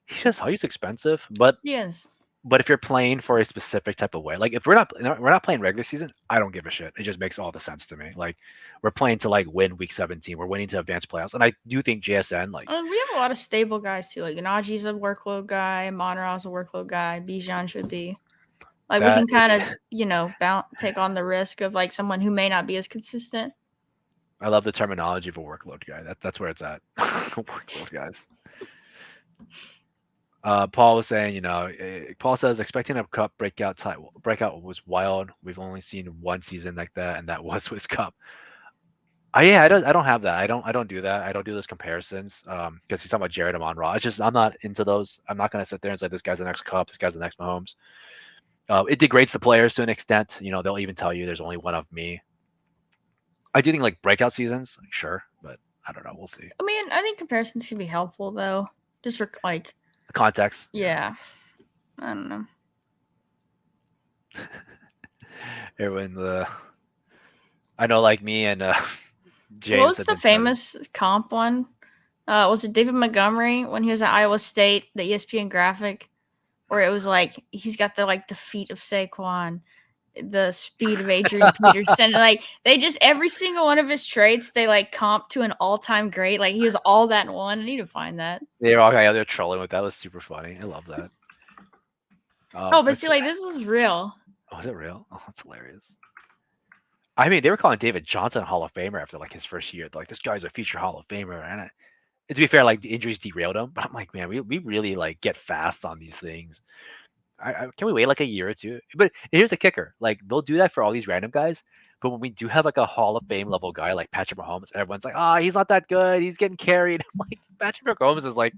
He's expensive, but Yes. if you're playing for a specific type of way, like if we're not playing regular season, I don't give a shit. It just makes all the sense to me. Like we're playing to like win week 17. We're winning to advance playoffs, and I do think JSN like And we have a lot of stable guys too. Like Najee's a workload guy, Monreal's a workload guy, Bijan should be. Like we that. can kind of, take on the risk of like someone who may not be as consistent. I love the terminology of a workload guy. That's where it's at. Workload guys. Paul was saying, Paul says expecting a cup breakout was wild. We've only seen one season like that, and that was Swiss Cup. Yeah, I don't have that. I don't do that. I don't do those comparisons. Because he's talking about Jared Amon Ra. It's just I'm not into those. I'm not gonna sit there and say this guy's the next Cup, this guy's the next Mahomes. It degrades the players to an extent. They'll even tell you there's only one of me. I do think like breakout seasons, sure, but I don't know. We'll see. I mean, I think comparisons can be helpful though. Just for like Context. yeah. I don't know. Everyone, I know, like me and James. What was the famous comp one? Was it David Montgomery when he was at Iowa State, the ESPN graphic, where it was like he's got the feet of Saquon, the speed of Adrian Peterson. Like they just every single one of his traits they like comp to an all-time great. Like he was all that in one. I need to find that. They're all they're trolling with that. Was super funny. I love that. But see, like this was real. Oh, is it real? Oh, that's hilarious. I mean, they were calling David Johnson Hall of Famer after like his first year. Like this guy's a future Hall of Famer, and to be fair, like the injuries derailed him. But I'm like, man, we really like get fast on these things. Can we wait like a year or two? But here's the kicker: like they'll do that for all these random guys. But when we do have like a Hall of Fame level guy like Patrick Mahomes, everyone's like, he's not that good. He's getting carried. I'm like Patrick Mahomes is like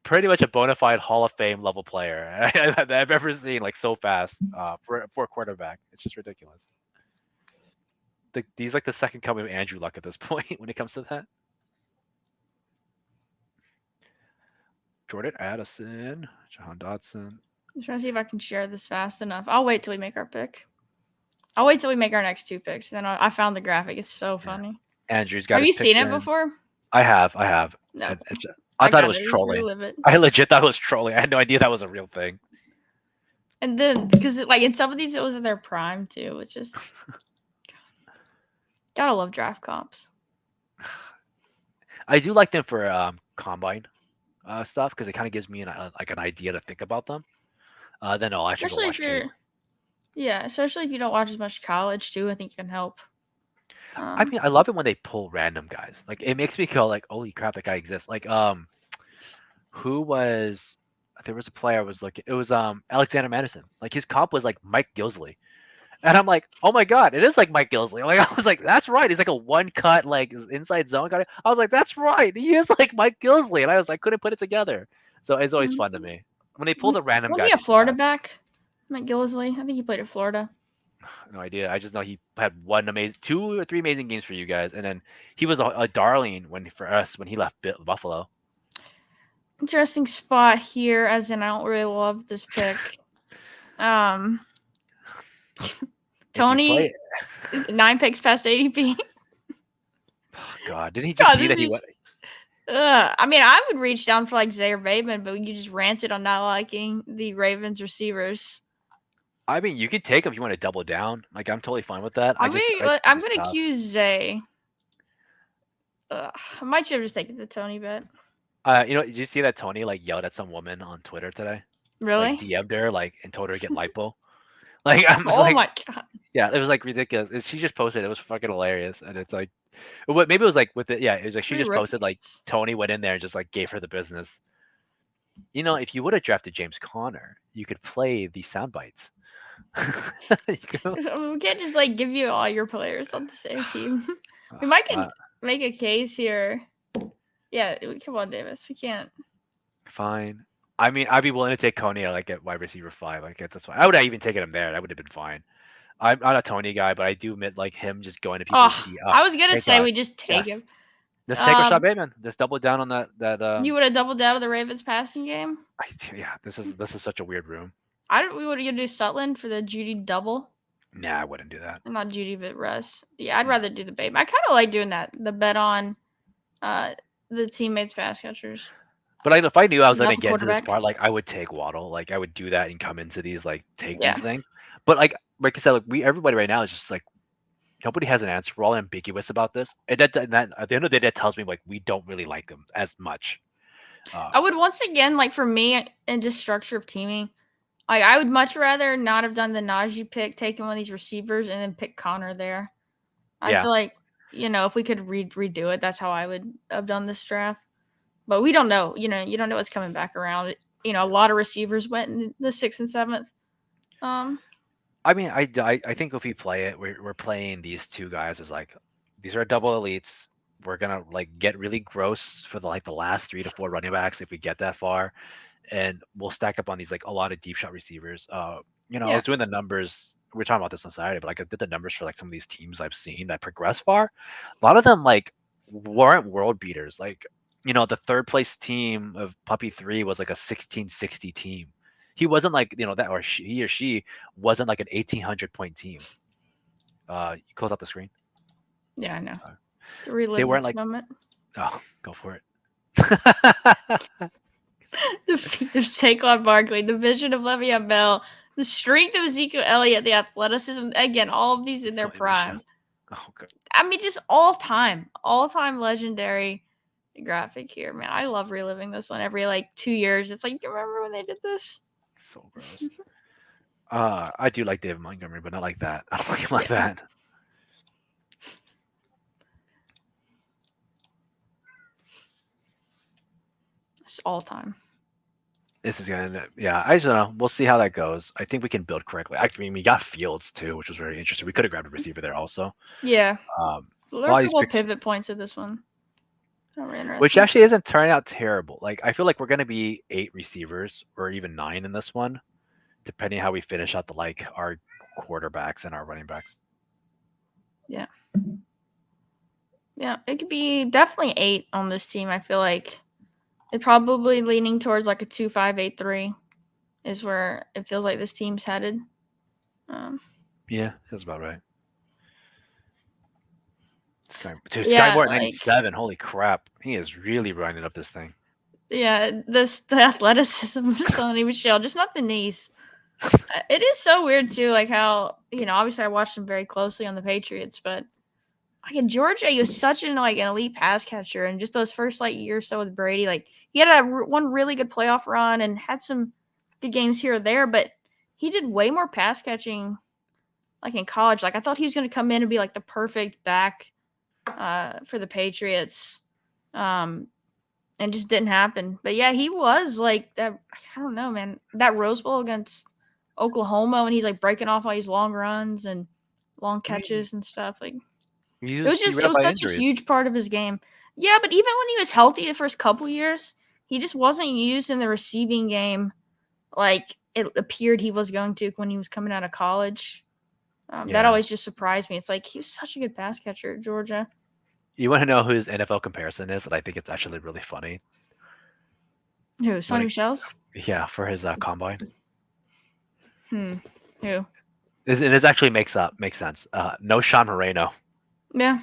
pretty much a bona fide Hall of Fame level player that I've ever seen. Like so fast for a quarterback. It's just ridiculous. He's like the second coming of Andrew Luck at this point when it comes to that. Jordan Addison, John Dotson. I'm trying to see if I can share this fast enough. I'll wait till we make our pick. I'll wait till we make our next 2 picks. Then I found the graphic. It's so funny. Andrew's got. Have you seen it before? I have. No. I thought it was trolling. I legit thought it was trolling. I had no idea that was a real thing. And then because like in some of these it was in their prime too. It's just gotta love draft comps. I do like them for combine stuff because it kind of gives me an idea to think about them. Then I'll actually Especially go watch tape. especially if you don't watch as much college too. I think it can help. I mean, I love it when they pull random guys. Like it makes me go like, holy crap, that guy exists. Like who was there was a player I was looking. It was Alexander Madison. Like his comp was like Mike Gilsley. And I'm like, oh my god, it is like Mike Gilsley. Like I was like, that's right. He's like a one cut like inside zone guy. I was like, that's right. He is like Mike Gilsley. And I was like, couldn't put it together. So it's always fun to me when they pull the random Was guys. he a It's the Florida best. back? Mike Gillisley? I think he played at Florida. No idea. I just know he had two or three amazing games for you guys, and then he was a darling for us when he left Buffalo. Interesting spot here, as in I don't really love this pick. Tony, 9 picks past ADP. Oh, God, didn't he just see that he went? I mean, I would reach down for like Zaire Bateman, but you just ranted on not liking the Ravens receivers. I mean, you could take him if you want to double down. Like, I'm totally fine with that. I'm going to accuse Zay. I might have just taken the Tony bet. Did you see that Tony like yelled at some woman on Twitter today? Really? Like DM'd her and told her to get lipo. Like I'm oh my god. Yeah, it was like ridiculous. She just posted. It was fucking hilarious, and it's like, maybe it was like with it. Yeah, it was like she just posted like Tony went in there and just like gave her the business. If you would have drafted James Conner, you could play the sound bites. We can't just like give you all your players on the same team. We might make a case here. Yeah, come on, Davis. We can't. Fine. I mean, I'd be willing to take Coney like at wide receiver 5. Like that's fine. I would have even taken him there. That would have been fine. I'm not a Tony guy, but I do admit like him just going to people's I was gonna say we just take him. Just take Rashad Bateman. Just double down on that. You would have doubled down on the Ravens passing game. Yeah, this is such a weird room. We would have do Sutland for the Judy double. Nah, I wouldn't do that. Not Judy, but Russ. Yeah, I'd rather do the Bateman. I kind of like doing that. The bet on the teammates pass catchers. But like, if I knew I was gonna get to this part, like I would take Waddle. Like I would do that and come into these these things. But like I said, everybody right now is just like nobody has an answer. We're all ambiguous about this. And that at the end of the day, that tells me like we don't really like them as much. I would once again for me in just structure of teaming, I would much rather not have done the Najee pick, taking one of these receivers, and then pick Connor there. I feel like if we could redo it, that's how I would have done this draft. But we don't know. You don't know what's coming back around. A lot of receivers went in the 6th and 7th. I mean, I think if we play it, we're playing these two guys as these are double elites. We're gonna get really gross for the last 3 to 4 running backs if we get that far, and we'll stack up on these a lot of deep shot receivers. I was doing the numbers. We were talking about this on Saturday, but I did the numbers for some of these teams I've seen that progress far. A lot of them weren't world beaters. The 3rd place team of Puppy 3 was a 1660 team. He wasn't that, or he or she wasn't an 1800 point team. You close out the screen. Yeah, I know. To relive this moment. Oh, go for it. The feet of Saquon Barkley, the vision of Le'Veon Bell, the strength of Ezekiel Elliott, the athleticism. Again, all of these in their prime. Oh, good. I mean, just all-time legendary graphic here, man. I love reliving this one every 2 years. It's you remember when they did this? So gross. I do like David Montgomery, but not like that. I don't like him like that. It's all time. This is gonna, I don't know. We'll see how that goes. I think we can build correctly. I mean, we got Fields too, which was very interesting. We could have grabbed a receiver there also. Yeah. There are a couple pivot points of this one. Which actually isn't turning out terrible. I feel like we're gonna be 8 receivers or even 9 in this one, depending how we finish out our quarterbacks and our running backs. Yeah. Yeah, it could be definitely 8 on this team. I feel like it probably leaning towards a 2-5-8-3 is where it feels like this team's headed. Yeah, that's about right. Sky Moore at 97. Holy crap. He is really running up this thing. Yeah, the athleticism of Sonny Michel, just not the knees. It is so weird too, how, obviously I watched him very closely on the Patriots, but in Georgia, he was such an elite pass catcher, and just those first year or so with Brady, he had one really good playoff run and had some good games here or there, but he did way more pass catching like in college. Like I thought he was going to come in and be like the perfect back for the Patriots. And just didn't happen. But yeah, he was like that. I don't know, man. That Rose Bowl against Oklahoma when he's like breaking off all these long runs and long catches and stuff. Like he was it beat up was by such a injuries. huge part of his game. Yeah, but even when he was healthy the first couple years, he just wasn't used in the receiving game like it appeared he was going to when he was coming out of college. That always just surprised me. It's like he was such a good pass catcher at Georgia. You want to know whose NFL comparison is? And I think it's actually really funny. Who? Sonny Michel's? Yeah, for his combine. Who? This actually makes sense. No Sean Moreno. Yeah.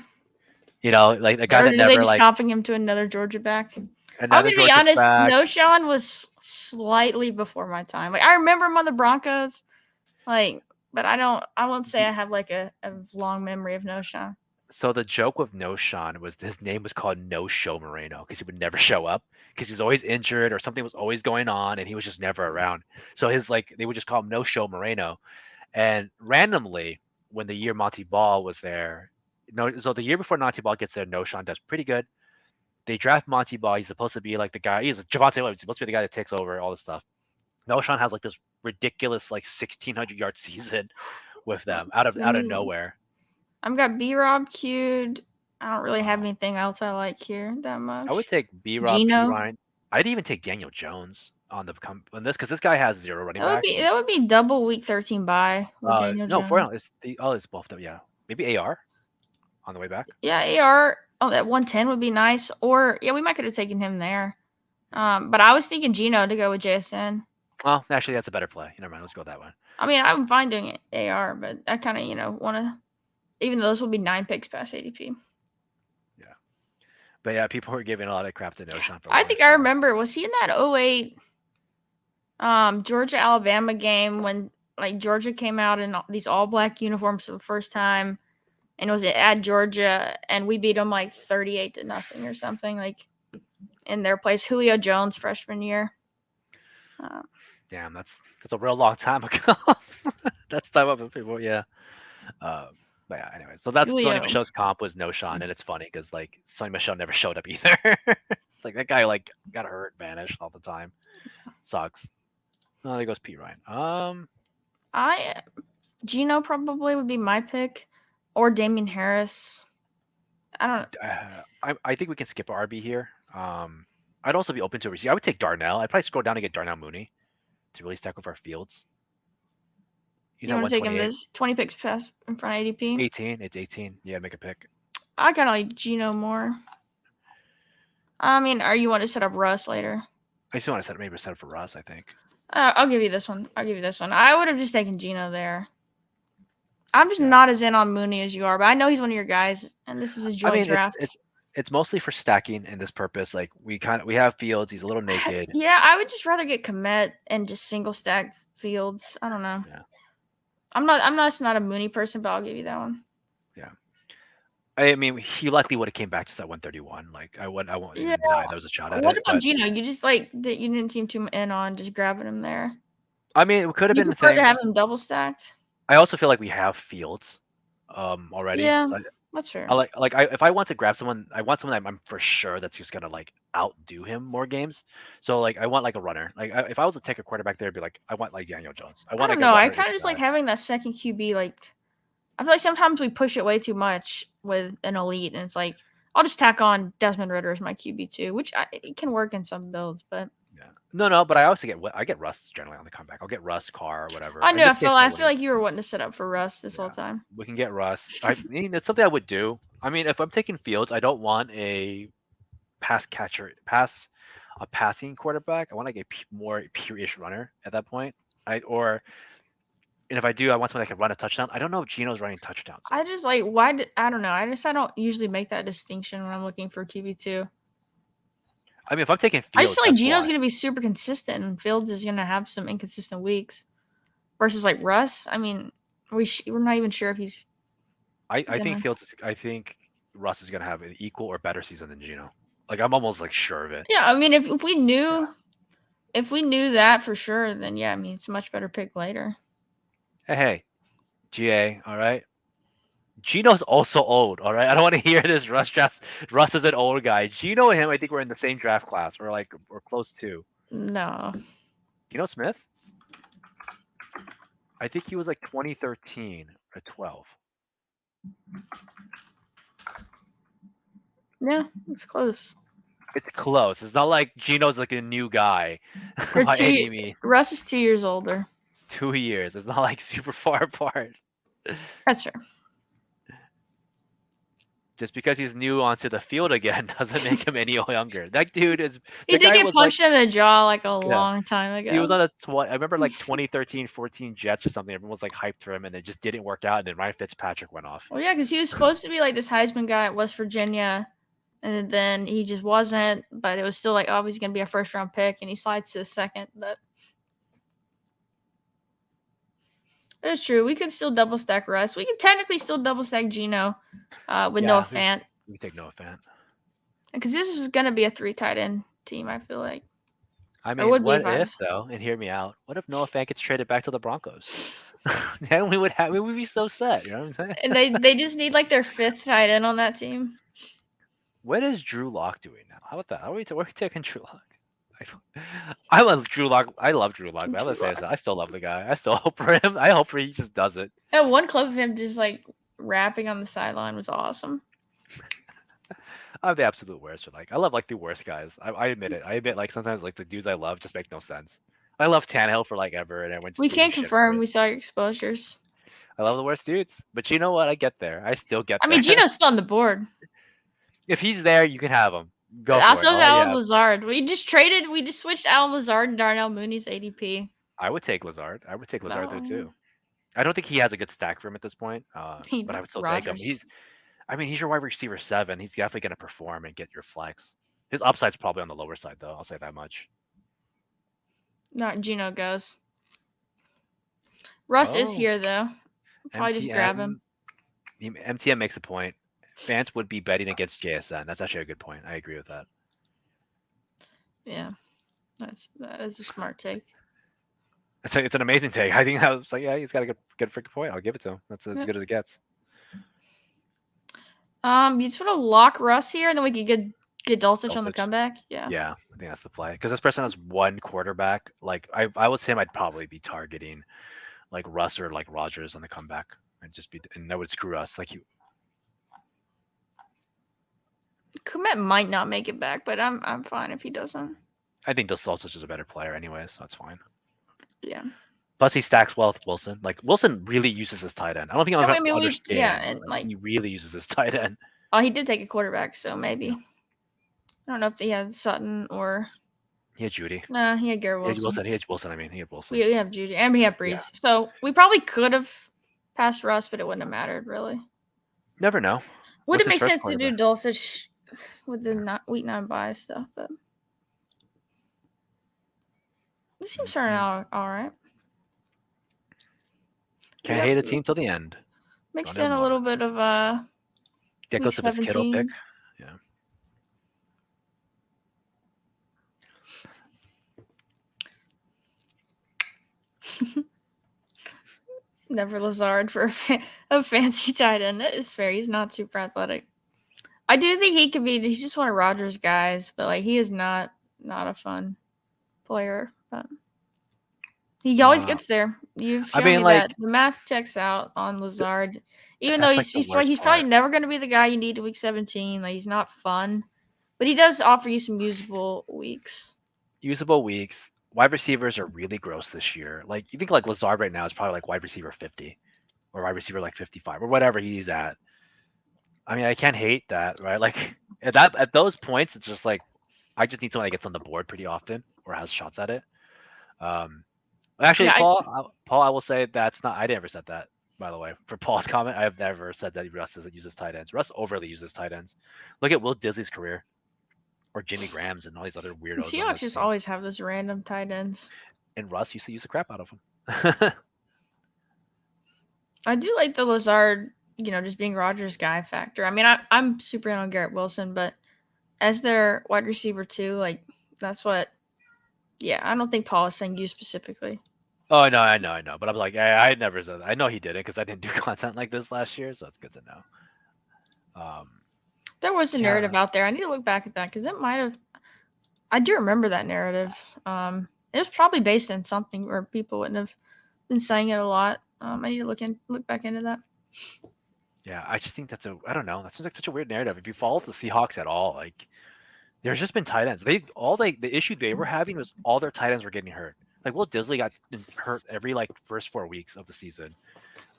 You know, like a guy or that never they just like comping him to another Georgia back. I'm another gonna be Georgia honest. back. No, Sean was slightly before my time. Like I remember him on the Broncos, like, but I won't say I have like a long memory of No Sean. So the joke with No Sean was his name was called No Show Moreno because he would never show up because he's always injured or something was always going on and he was just never around. So his like they would just call him No Show Moreno. And randomly, when the year Monty Ball was there, so the year before Monty Ball gets there, No Sean does pretty good. They draft Monty Ball. He's supposed to be like the guy. He's Javante Williams. He's supposed to be the guy that takes over all this stuff. No Sean has like this ridiculous like 1,600-yard season with them out of nowhere. I've got B-Rob queued. I don't really have anything else I like here that much. I would take B-Rob, P-Ryan. I'd even take Daniel Jones on this because this guy has 0 running back. That would be double week 13 bye with Daniel Jones. No, it's both of them. Yeah, maybe AR on the way back. Yeah, AR. Oh, that 110 would be nice. Or yeah, we might could have taken him there. But I was thinking Geno to go with JSN. Oh, actually, that's a better play. Never mind. Let's go that way. I mean, I'm fine doing it AR, but I kind of want to. Even though this will be 9 picks past ADP. Yeah, but yeah, people were giving a lot of crap to No Sean. I think I remember. Was he in that 08 Georgia Alabama game when like Georgia came out in these all black uniforms for the first time? And it was at Georgia, and we beat them like 38-0 or something, like in their place. Julio Jones freshman year. Damn, that's a real long time ago. That's time of people, yeah. But yeah, anyway, so that's Sonny Michel's comp was No Sean, and it's funny because like Sonny Michel never showed up either. Like that guy like got hurt, vanished all the time. Sucks. Oh, there goes P. Ryan. Geno probably would be my pick. Or Damian Harris. I don't. I think we can skip RB here. I'd also be open to a receiver. I would take Darnell. I'd probably scroll down and get Darnell Mooney to really stack with our fields. You want to take him this 20 picks pass in front of ADP? 18. It's 18. Yeah, make a pick. I kind of like Geno more. I mean, or you want to set up Russ later? I still want to set up for Russ. I think. I'll give you this one. I would have just taken Geno there. I'm just not as in on Mooney as you are, but I know he's one of your guys, and this is his joint draft. It's mostly for stacking and this purpose. Like we have Fields. He's a little naked. Yeah, I would just rather get Kmet and just single stack Fields. I don't know. Yeah. I'm not a Mooney person, but I'll give you that one. Yeah. I mean, he likely would have came back to that 131. Like I won't deny there was a shot at what it. What about Geno? You just like that you didn't seem too in on just grabbing him there. I mean, it could have been the thing to have him double stacked. I also feel like we have Fields already. Yeah, so that's fair. If I want to grab someone, I want someone that I'm for sure that's just gonna like outdo him more games. So like I want like a runner. Like if I was to take a quarterback there, it'd be like I want like Daniel Jones. I don't know. I kind of just like having that second QB. Like I feel like sometimes we push it way too much with an elite, and it's like I'll just tack on Desmond Ridder as my QB too, which it can work in some builds, but. No, but I also get Russ generally on the comeback. I'll get Russ, Carr, or whatever. I know. I feel like you were wanting to set up for Russ this whole time. We can get Russ. I mean, it's something I would do. I mean, if I'm taking Fields, I don't want a passing quarterback. I want like a more pure-ish runner at that point. And if I do, I want someone that can run a touchdown. I don't know if Geno's running touchdowns. I just like I don't know. I don't usually make that distinction when I'm looking for QB2. I mean, if I'm taking Fields, I just feel like Geno's going to be super consistent, and Fields is going to have some inconsistent weeks. Versus like Russ, I mean, we're not even sure if he's. I think Russ is going to have an equal or better season than Geno. Like I'm almost like sure of it. Yeah, I mean, if we knew that for sure, then yeah, I mean, it's a much better pick later. Hey, GA, all right. Gino's also old, all right. I don't want to hear this. Russ is an old guy. Gino and him, I think we're in the same draft class, or like we're close to. No. Gino Smith? I think he was like 2013 or 12. Yeah, it's close. It's close. It's not like Gino's like a new guy Or by any means. Russ is 2 years older. 2 years. It's not like super far apart. That's fair. Just because he's new onto the field again doesn't make him any younger. That dude is. He The did guy get was like, punched in the jaw like a yeah, long time ago. he was on a. I remember like 2013, 14 Jets or something. Everyone was like hyped for him, and it just didn't work out. And then Ryan Fitzpatrick went off. Well, yeah, because he was supposed to be like this Heisman guy at West Virginia, and then he just wasn't. But it was still like, oh, he's going to be a first round pick, and he slides to the second. But it's true. We could still double stack Russ. We could technically still double stack Gino with Noah Fant. We take Noah Fant. Because this was going to be a 3 tight end team, I feel like. I mean, what if though? And hear me out. What if Noah Fant gets traded back to the Broncos? Then we would be so set. You know what I'm saying? And they just need like their 5th tight end on that team. What is Drew Lock doing now? How about that? Where are we taking Drew Lock? I love Drew Lock. I love Drew Lock. But I still love the guy. I still hope for him. I hope for he just does it. Yeah, one clip of him just like rapping on the sideline was awesome. I'm the absolute worst for I love like the worst guys. I admit it. I admit like sometimes like the dudes I love just make no sense. I love Tannehill for like ever, and everyone. We can't confirm. We saw your exposures. I love the worst dudes, but you know what? I get there. I still get there. I mean, Gino's still on the board. If he's there, you can have him. Go for also, it. Alan Lazard. We just switched Alan Lazard and Darnell Mooney's ADP. I would take Lazard. I would take Lazard though too. I don't think he has a good stack for him at this point, but I would still take him. He's your wide receiver 7. He's definitely going to perform and get your flex. His upside's probably on the lower side, though. I'll say that much. Not Gino goes. Russ is here, though. Probably just grab him. MTM makes a point. Fant would be betting against JSN. That's actually a good point. I agree with that. Yeah, that is a smart take. It's an amazing take. I think I was like, yeah, he's got a good freaking point. I'll give it to him. That's as good as it gets. You sort of lock Russ here, and then we could get Dulcich on the comeback. Yeah. Yeah, I think that's the play. Because this person has one quarterback. Like I was him, I'd probably be targeting like Russ or like Rodgers on the comeback. And that would screw us. Like Komet might not make it back, but I'm fine if he doesn't. I think Dulcich is a better player anyway, so that's fine. Yeah. Plus, he stacks well with Wilson. Like Wilson really uses his tight end. I don't think I'll understand. Yeah, and like he really uses his tight end. Oh, he did take a quarterback, so maybe. Yeah. I don't know if he had Sutton or. He had Judy. Nah, he had Garrett Wilson. He had Wilson. I mean, he had Wilson. We have Judy, and we have Brees. Yeah. So we probably could have passed Russ, but it wouldn't have mattered really. Never know. Would it make sense to do Dulcich with the week 9 bye stuff? But this seems starting out all right. Can't hate a team till the end. Mixed in a little bit of Get goes to this Kittle pick. Yeah. Never Lazard for a fancy tight end. That is fair. He's not super athletic. I do think he could be. He's just one of Rodgers' guys, but like he is not a fun player. But he always gets there. You've shown me that the math checks out on Lazard, even though he's probably never going to be the guy you need to week 17. Like he's not fun, but he does offer you some usable weeks. Wide receivers are really gross this year. Like you think like Lazard right now is probably like wide receiver 50 or wide receiver like 55 or whatever he's at. I mean, I can't hate that, right? Like at those points, it's just like I just need someone that gets on the board pretty often or has shots at it. Actually, yeah, Paul, I will say that's not. I never said that, by the way. For Paul's comment, I have never said that Russ doesn't use his tight ends. Russ overly uses tight ends. Look at Will Disley's career. Or Jimmy Graham's and all these other weirdos. Seahawks just always have those random tight ends. And Russ used to use the crap out of them. I do like the Lazard, just being Rodgers' guy factor. I mean, I'm super in on Garrett Wilson, but as their wide receiver too, like that's what. Yeah, I don't think Paul is saying you specifically. Oh no, I know. But I'm like, I never said that. I know he did it because I didn't do content like this last year, so it's good to know. There was a Yeah, narrative out there. I need to look back at that because it might have. I do remember that narrative. It was probably based on something where people wouldn't have been saying it a lot. I need to look back into that. yeah. I just think that's I don't know. That seems like such a weird narrative. If you follow the Seahawks at all, like there's just been tight ends. The issue they were having was all their tight ends were getting hurt. Like Will Disley got hurt every like first 4 weeks of the season.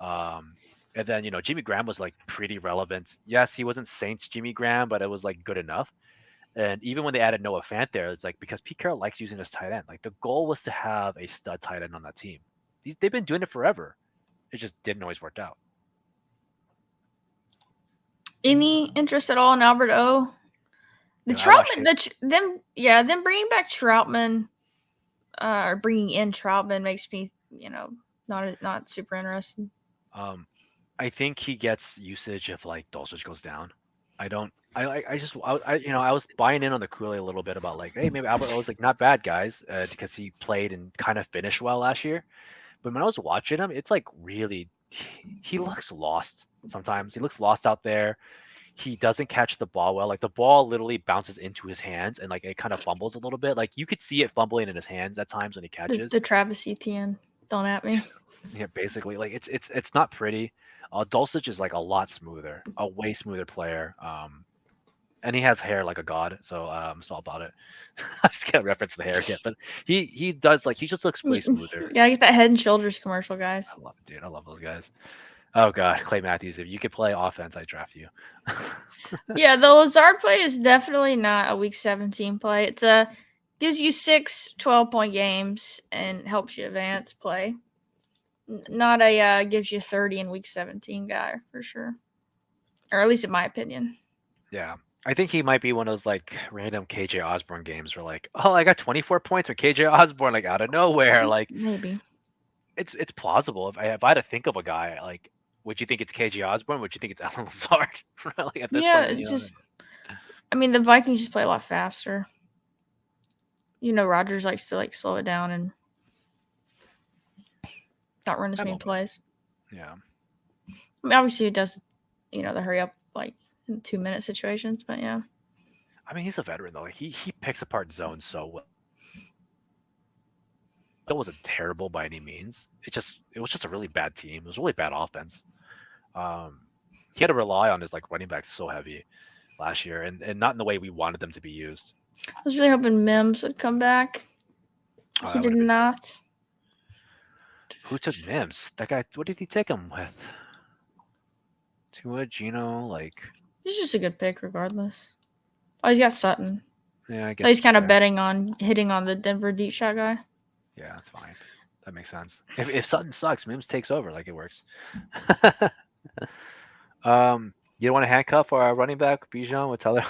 Um, and then Jimmy Graham was like pretty relevant. Yes, he wasn't Saints Jimmy Graham, but it was like good enough. And even when they added Noah Fant there, it's like because Pete Carroll likes using his tight end. Like the goal was to have a stud tight end on that team. They've been doing it forever. It just didn't always work out. Any interest at all in Albert O? The I watched Troutman, them bringing back Troutman, or bringing in Troutman makes me, not super interested. I think he gets usage if like Dulcich goes down. I don't. I just I was buying in on the Kool-Aid a little bit about like, hey, maybe Albert O's like not bad guys because he played and kind of finished well last year. But when I was watching him, it's like really he looks lost sometimes. He looks lost out there. He doesn't catch the ball well. Like the ball literally bounces into his hands and like it kind of fumbles a little bit. Like you could see it fumbling in his hands at times when he catches. The Travis Etienne, don't at me. Yeah, basically, like it's not pretty. Dulcich is like a lot smoother, a way smoother player. And he has hair like a god, so I'm all about it. I just can't reference the hair yet, but he does like he just looks way smoother. Gotta get that Head and Shoulders commercial, guys. I love it, dude. I love those guys. Oh god, Clay Matthews. If you could play offense, I draft you. Yeah, the Lazard play is definitely not a week 17 play. It's gives you 6 12-point games and helps you advance play. Not a gives you 30 in week 17 guy for sure. Or at least in my opinion. Yeah. I think he might be one of those like random KJ Osborne games where like, oh, I got 24 points with KJ Osborne like out of nowhere. Like Maybe. it's plausible. If I had to think of a guy, like, would you think it's KJ Osborne? Would you think it's Alan Lazard? Really, at this Yeah, point, it's just. I mean, the Vikings just play a lot faster. Rodgers likes to like slow it down and not run as many plays. Yeah. I mean, obviously, it does. The hurry up like in 2-minute situations, but yeah. I mean, he's a veteran though. Like, he picks apart zones so well. It wasn't terrible by any means. It was just a really bad team. It was a really bad offense. He had to rely on his like running backs so heavy last year, and not in the way we wanted them to be used. I was really hoping Mims would come back. He did not. Nice. Who took Mims? That guy. What did he take him with? Tua, Gino, like. He's just a good pick, regardless. Oh, he's got Sutton. Yeah, I guess. So he's kind of betting on hitting on the Denver deep shot guy. Yeah, that's fine. That makes sense. If Sutton sucks, Mims takes over. Like it works. You don't want to handcuff our running back Bijan with Tyler?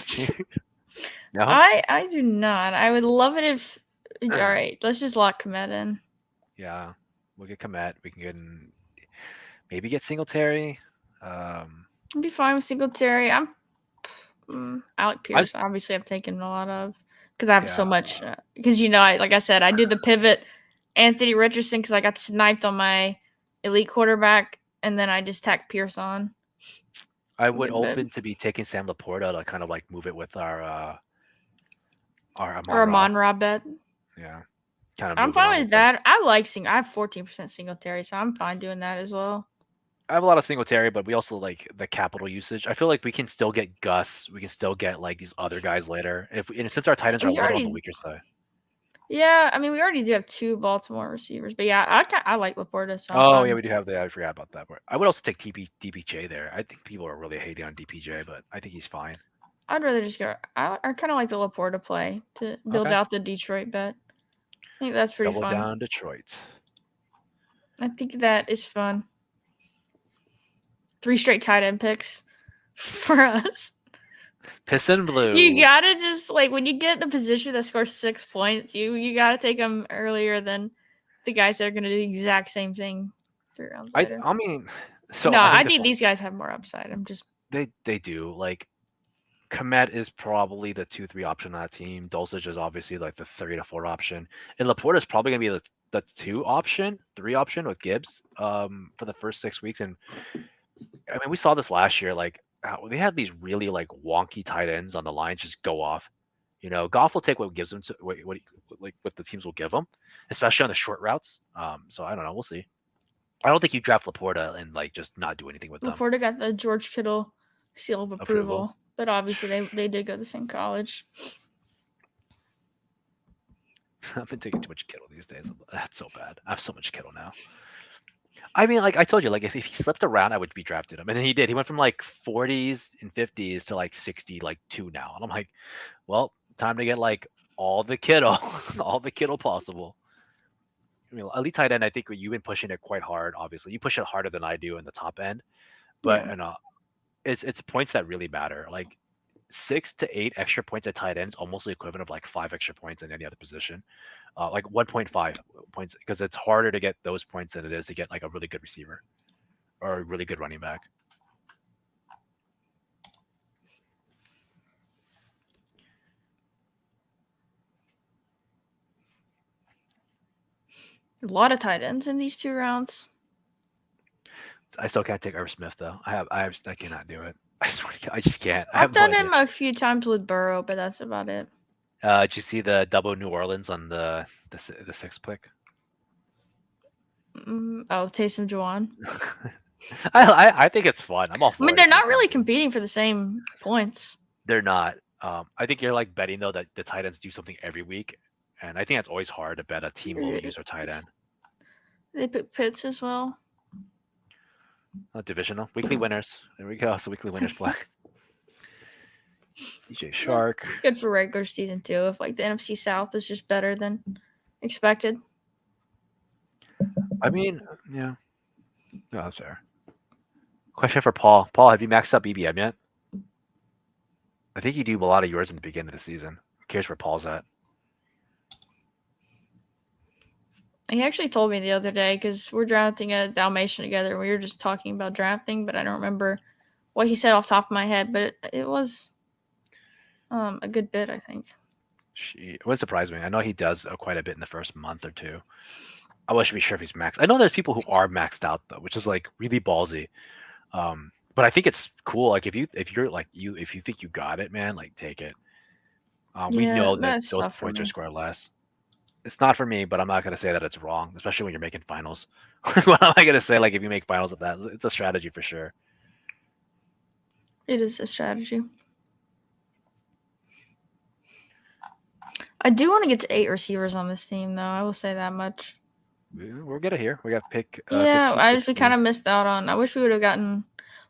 No. I do not. I would love it if. All right, let's just lock Komet in. Yeah, we'll get Komet. We can maybe get Singletary. I'd be fine with Singletary. Alec Pierce. Obviously, I've taken a lot of because I have so much. Because like I said, I do the pivot Anthony Richardson because I got sniped on my elite quarterback, and then I just tack Pierce on. I would open to be taking Sam Laporta to kind of like move it with our Amon-Ra bet. Yeah. Kind of I'm fine with that. I have 14% Singletary, so I'm fine doing that as well. I have a lot of Singletary, but we also like the capital usage. I feel like we can still get Gus. We can still get like these other guys later. Since our tight ends are a little on the weaker side. Yeah, I mean, we already do have 2 Baltimore receivers, but yeah, I like Laporta. So yeah, we do have that. I forgot about that part. I would also take DPJ there. I think people are really hating on DPJ, but I think he's fine. I'd rather just go. I kind of like the Laporta play to build out the Detroit bet. I think that's pretty fun. Double down Detroit. I think that is fun. 3 straight tight end picks for us. Piss and blue. You gotta just like when you get in a position that scores 6 points, you gotta take them earlier than the guys that are gonna do the exact same thing 3 rounds later. I mean, so no, I think these guys have more upside. I'm just they do. Like Komet is probably the 2-3 option on that team. Dulcich is obviously like the 3 to 4 option, and Laporta is probably gonna be the 3 option with Gibbs for the first 6 weeks, and I mean we saw this last year. Like they had these really like wonky tight ends on the line just go off. Goff will take what gives him to what the teams will give him, especially on the short routes. So I don't know. We'll see. I don't think you draft Laporta and like just not do anything with them. Laporta got the George Kittle seal of approval. But obviously they did go to the same college. I've been taking too much Kittle these days. That's so bad. I have so much Kittle now. I mean, like I told you, like if he slipped around, I would be drafted him, and then he did. He went from like 40s and 50s to like 60, like 2 now, and I'm like, well, time to get like all the Kittle, all the Kittle possible. I mean, elite tight end. I think you've been pushing it quite hard. Obviously, you push it harder than I do in the top end, but it's points that really matter. Like 6 to 8 extra points at tight end is almost the equivalent of like 5 extra points in any other position. Like 1.5 points, because it's harder to get those points than it is to get like a really good receiver or a really good running back. A lot of tight ends in these 2 rounds. I still can't take Irv Smith though. I cannot do it. I swear to God, I just can't. I've done him a few times with Burrow, but that's about it. Did you see the double New Orleans on the 6th pick? Taysom Juwan. I think it's fun. I'm all for it. I mean, they're not really competing for the same points. They're not. I think you're like betting though that the tight ends do something every week, and I think that's always hard to bet a team will use their tight end. They put Pitts as well. Divisional weekly winners. There we go. So weekly winners play. DJ Shark. It's good for regular season too. If like the NFC South is just better than expected. I mean, yeah. No, that's fair. Question for Paul. Paul, have you maxed out BBM yet? I think you do a lot of yours in the beginning of the season. I'm curious where Paul's at. He actually told me the other day because we're drafting a Dalmatian together. And we were just talking about drafting, but I don't remember what he said off the top of my head. But it was a good bit, I think. It wouldn't surprise me. I know he does quite a bit in the first month or two. I wish to be sure if he's maxed. I know there's people who are maxed out though, which is like really ballsy. But I think it's cool. Like if you think you got it, man, like take it. We know that those points are scored less. It's not for me, but I'm not gonna say that it's wrong, especially when you're making finals. What am I gonna say? Like if you make finals of that, it's a strategy for sure. It is a strategy. I do want to get to 8 receivers on this team, though. I will say that much. We're good here. We got pick. We kind of missed out on. I wish we would have gotten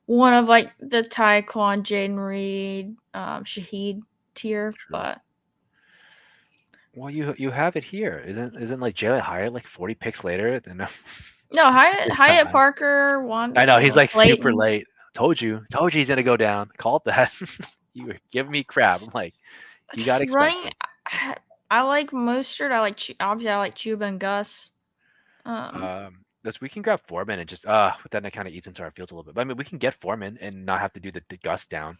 one of like the Tyquan, Jaden Reed, Shaheed tier, but. Well, you have it here. Isn't like Jalen Hyatt like 40 picks later? No, Hyatt Parker won. I know he's like Clayton. Super late. Told you he's gonna go down. Called that. You were giving me crap. I'm like, you got expensive. I like Mostert. I like Chuba and Gus. We can grab Foreman and just but then it kind of eats into our fields a little bit. But I mean, we can get Foreman and not have to do the Gus down.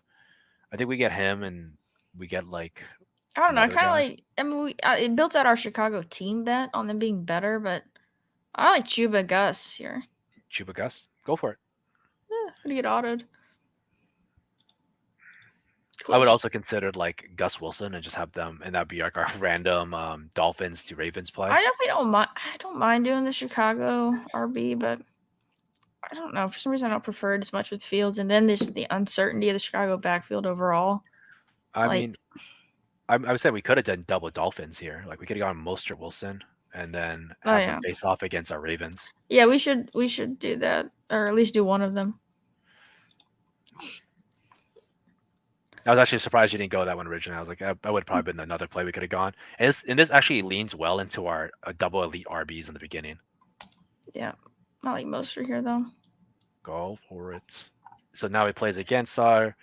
I think we get him and we get like. I don't know. I kind of like. I mean, it built out our Chicago team bet on them being better, but I like Chuba Gus here. Chuba Gus, go for it. Yeah, gonna get autoed. I would also consider like Gus Wilson and just have them, and that'd be like our random Dolphins to Ravens play. I definitely don't mind. I don't mind doing the Chicago RB, but I don't know. For some reason, I don't prefer it as much with Fields, and then there's the uncertainty of the Chicago backfield overall. I mean. I would say we could have done double Dolphins here. Like we could have gone Mostert Wilson and then have them face off against our Ravens. Yeah, we should do that, or at least do one of them. I was actually surprised you didn't go that one originally. I was like, that would have probably been another play we could have gone. And this actually leans well into our double elite RBs in the beginning. Yeah, I like Mostert here though. Go for it. So now he plays against our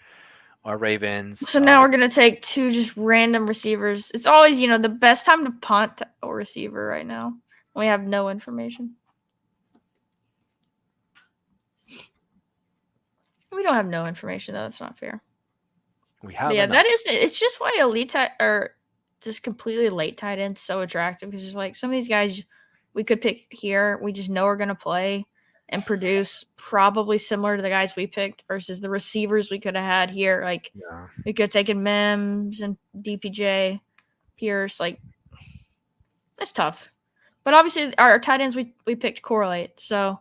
Ravens. So now we're going to take 2 just random receivers. It's always, the best time to punt a receiver right now. We have no information. We don't have no information, though. That's not fair. We have it's just why elite or just completely late tight ends so attractive because there's like some of these guys we could pick here. We just know we're going to play and produce probably similar to the guys we picked versus the receivers we could have had here. Like, Yeah. we could have taken Mims and DPJ, Pierce. Like, it's tough. But obviously, our tight ends we picked correlate. So,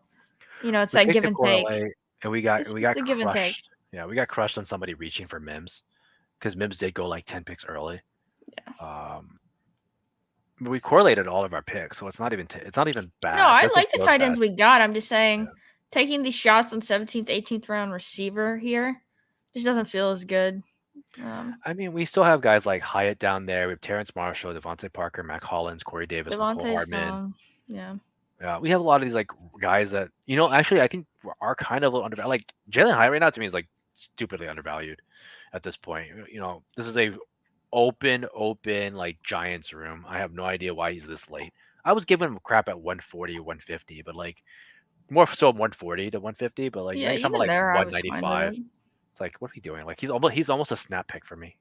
it's We that picked give to and take. correlate, and we got It's a give and take. crushed. Yeah, we got crushed on somebody reaching for Mims because Mims did go like 10 picks early. We correlated all of our picks, so it's not even it's not even bad. No, It I doesn't like the feel as tight bad. ends we got. I'm just saying, Yeah. taking these shots on 17th, 18th round receiver here just doesn't feel as good. I mean, we still have guys like Hyatt down there. We have Terrence Marshall, Devontae Parker, Mac Hollins, Corey Davis, McCole Devontae's Hardman. gone. Yeah. We have a lot of these like guys that actually I think are kind of a little undervalued. Like Jalen Hyatt right now to me is like stupidly undervalued at this point. This is a open like Giants room. I have no idea why he's this late. I was giving him crap at 140, 150, but like more so 140 to 150. But like Yeah, anytime even like there, I was fine with 195, it. it's like what are we doing? Like he's almost a snap pick for me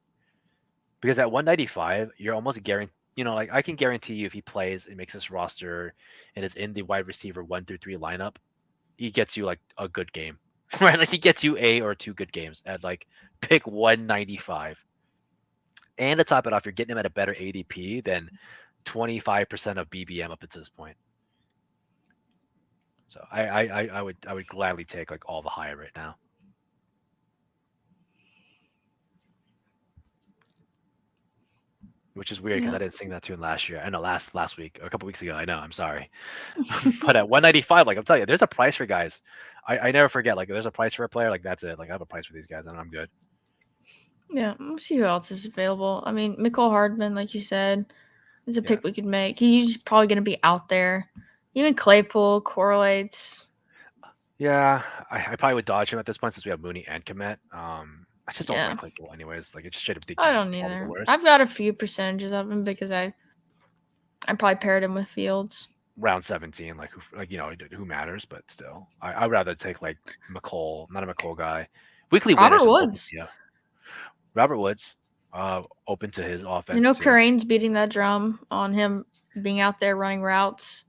because at 195 you're almost guaranteed. Like I can guarantee you if he plays and makes this roster and is in the wide receiver 1 through 3 lineup, he gets you like a good game, right? Like he gets you a or two good games at like pick 195. And to top it off, you're getting him at a better ADP than 25% of BBM up until this point. So I would gladly take like all the high right now. Which is weird because I didn't sing that tune last year. I know last week or a couple weeks ago. I know. I'm sorry. But at 195, like I'm telling you, there's a price for guys. I never forget. Like there's a price for a player. Like that's it. Like I have a price for these guys, and I'm good. Yeah, we'll see who else is available. I mean, McCole Hardman, like you said, is a pick we could make. He's probably going to be out there. Even Claypool correlates. Yeah, I probably would dodge him at this point since we have Mooney and Komet. I just don't Yeah. like Claypool anyways. Like it's just straight up I he's don't probably the either. worst. I've got a few percentages of him because I probably paired him with Fields. Round 17, like who matters, but still, I'd rather take like McCole, not a McCole guy. Weekly Robert winners is open, Woods. yeah. Robert Woods, open to his offense too. Karane's beating that drum on him being out there running routes.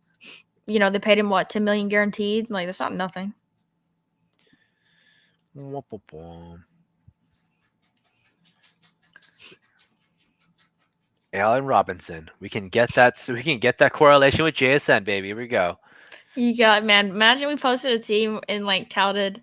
They paid him what, $10 million guaranteed? Like that's not nothing. Allen Robinson. We can get that. So we can get that correlation with JSN, baby. Here we go. You got, man. Imagine we posted a team and like touted.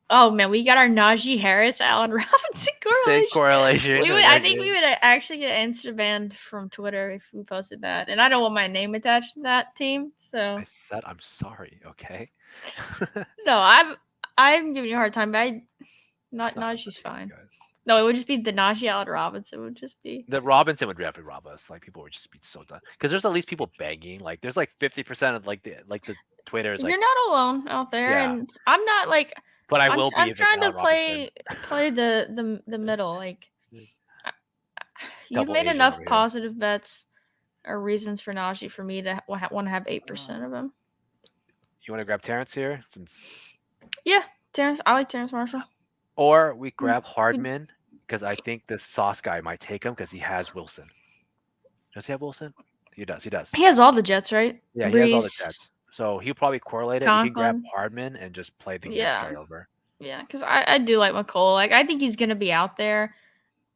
Oh man, we got our Najee Harris, Allen Robinson correlation. Same correlation. I think we would actually get Insta banned from Twitter if we posted that, and I don't want my name attached to that team. So I said I'm sorry. Okay. No, I'm giving you a hard time, but Najee's fine. No, it would just be the Najee Allen Robinson would just be. The Robinson would definitely rob us. Like people would just be so done because there's at least people begging. Like there's like 50% of like the Twitter is like. You're not alone out there, and I'm not like. But I will be. I'm trying to play the middle. Like you've made enough positive bets or reasons for Najee for me to want to have 8% of him. You want to grab Terrence here, since. Yeah, Terrence. I like Terrence Marshall. Or we grab Hardman because I think this Sauce guy might take him because he has Wilson. Does he have Wilson? He does. He has all the Jets, right? Yeah, he has all the Jets. So he'll probably correlate it. We can grab Hardman and just play the next guy over. Yeah, because I do like McCole. Like I think he's gonna be out there,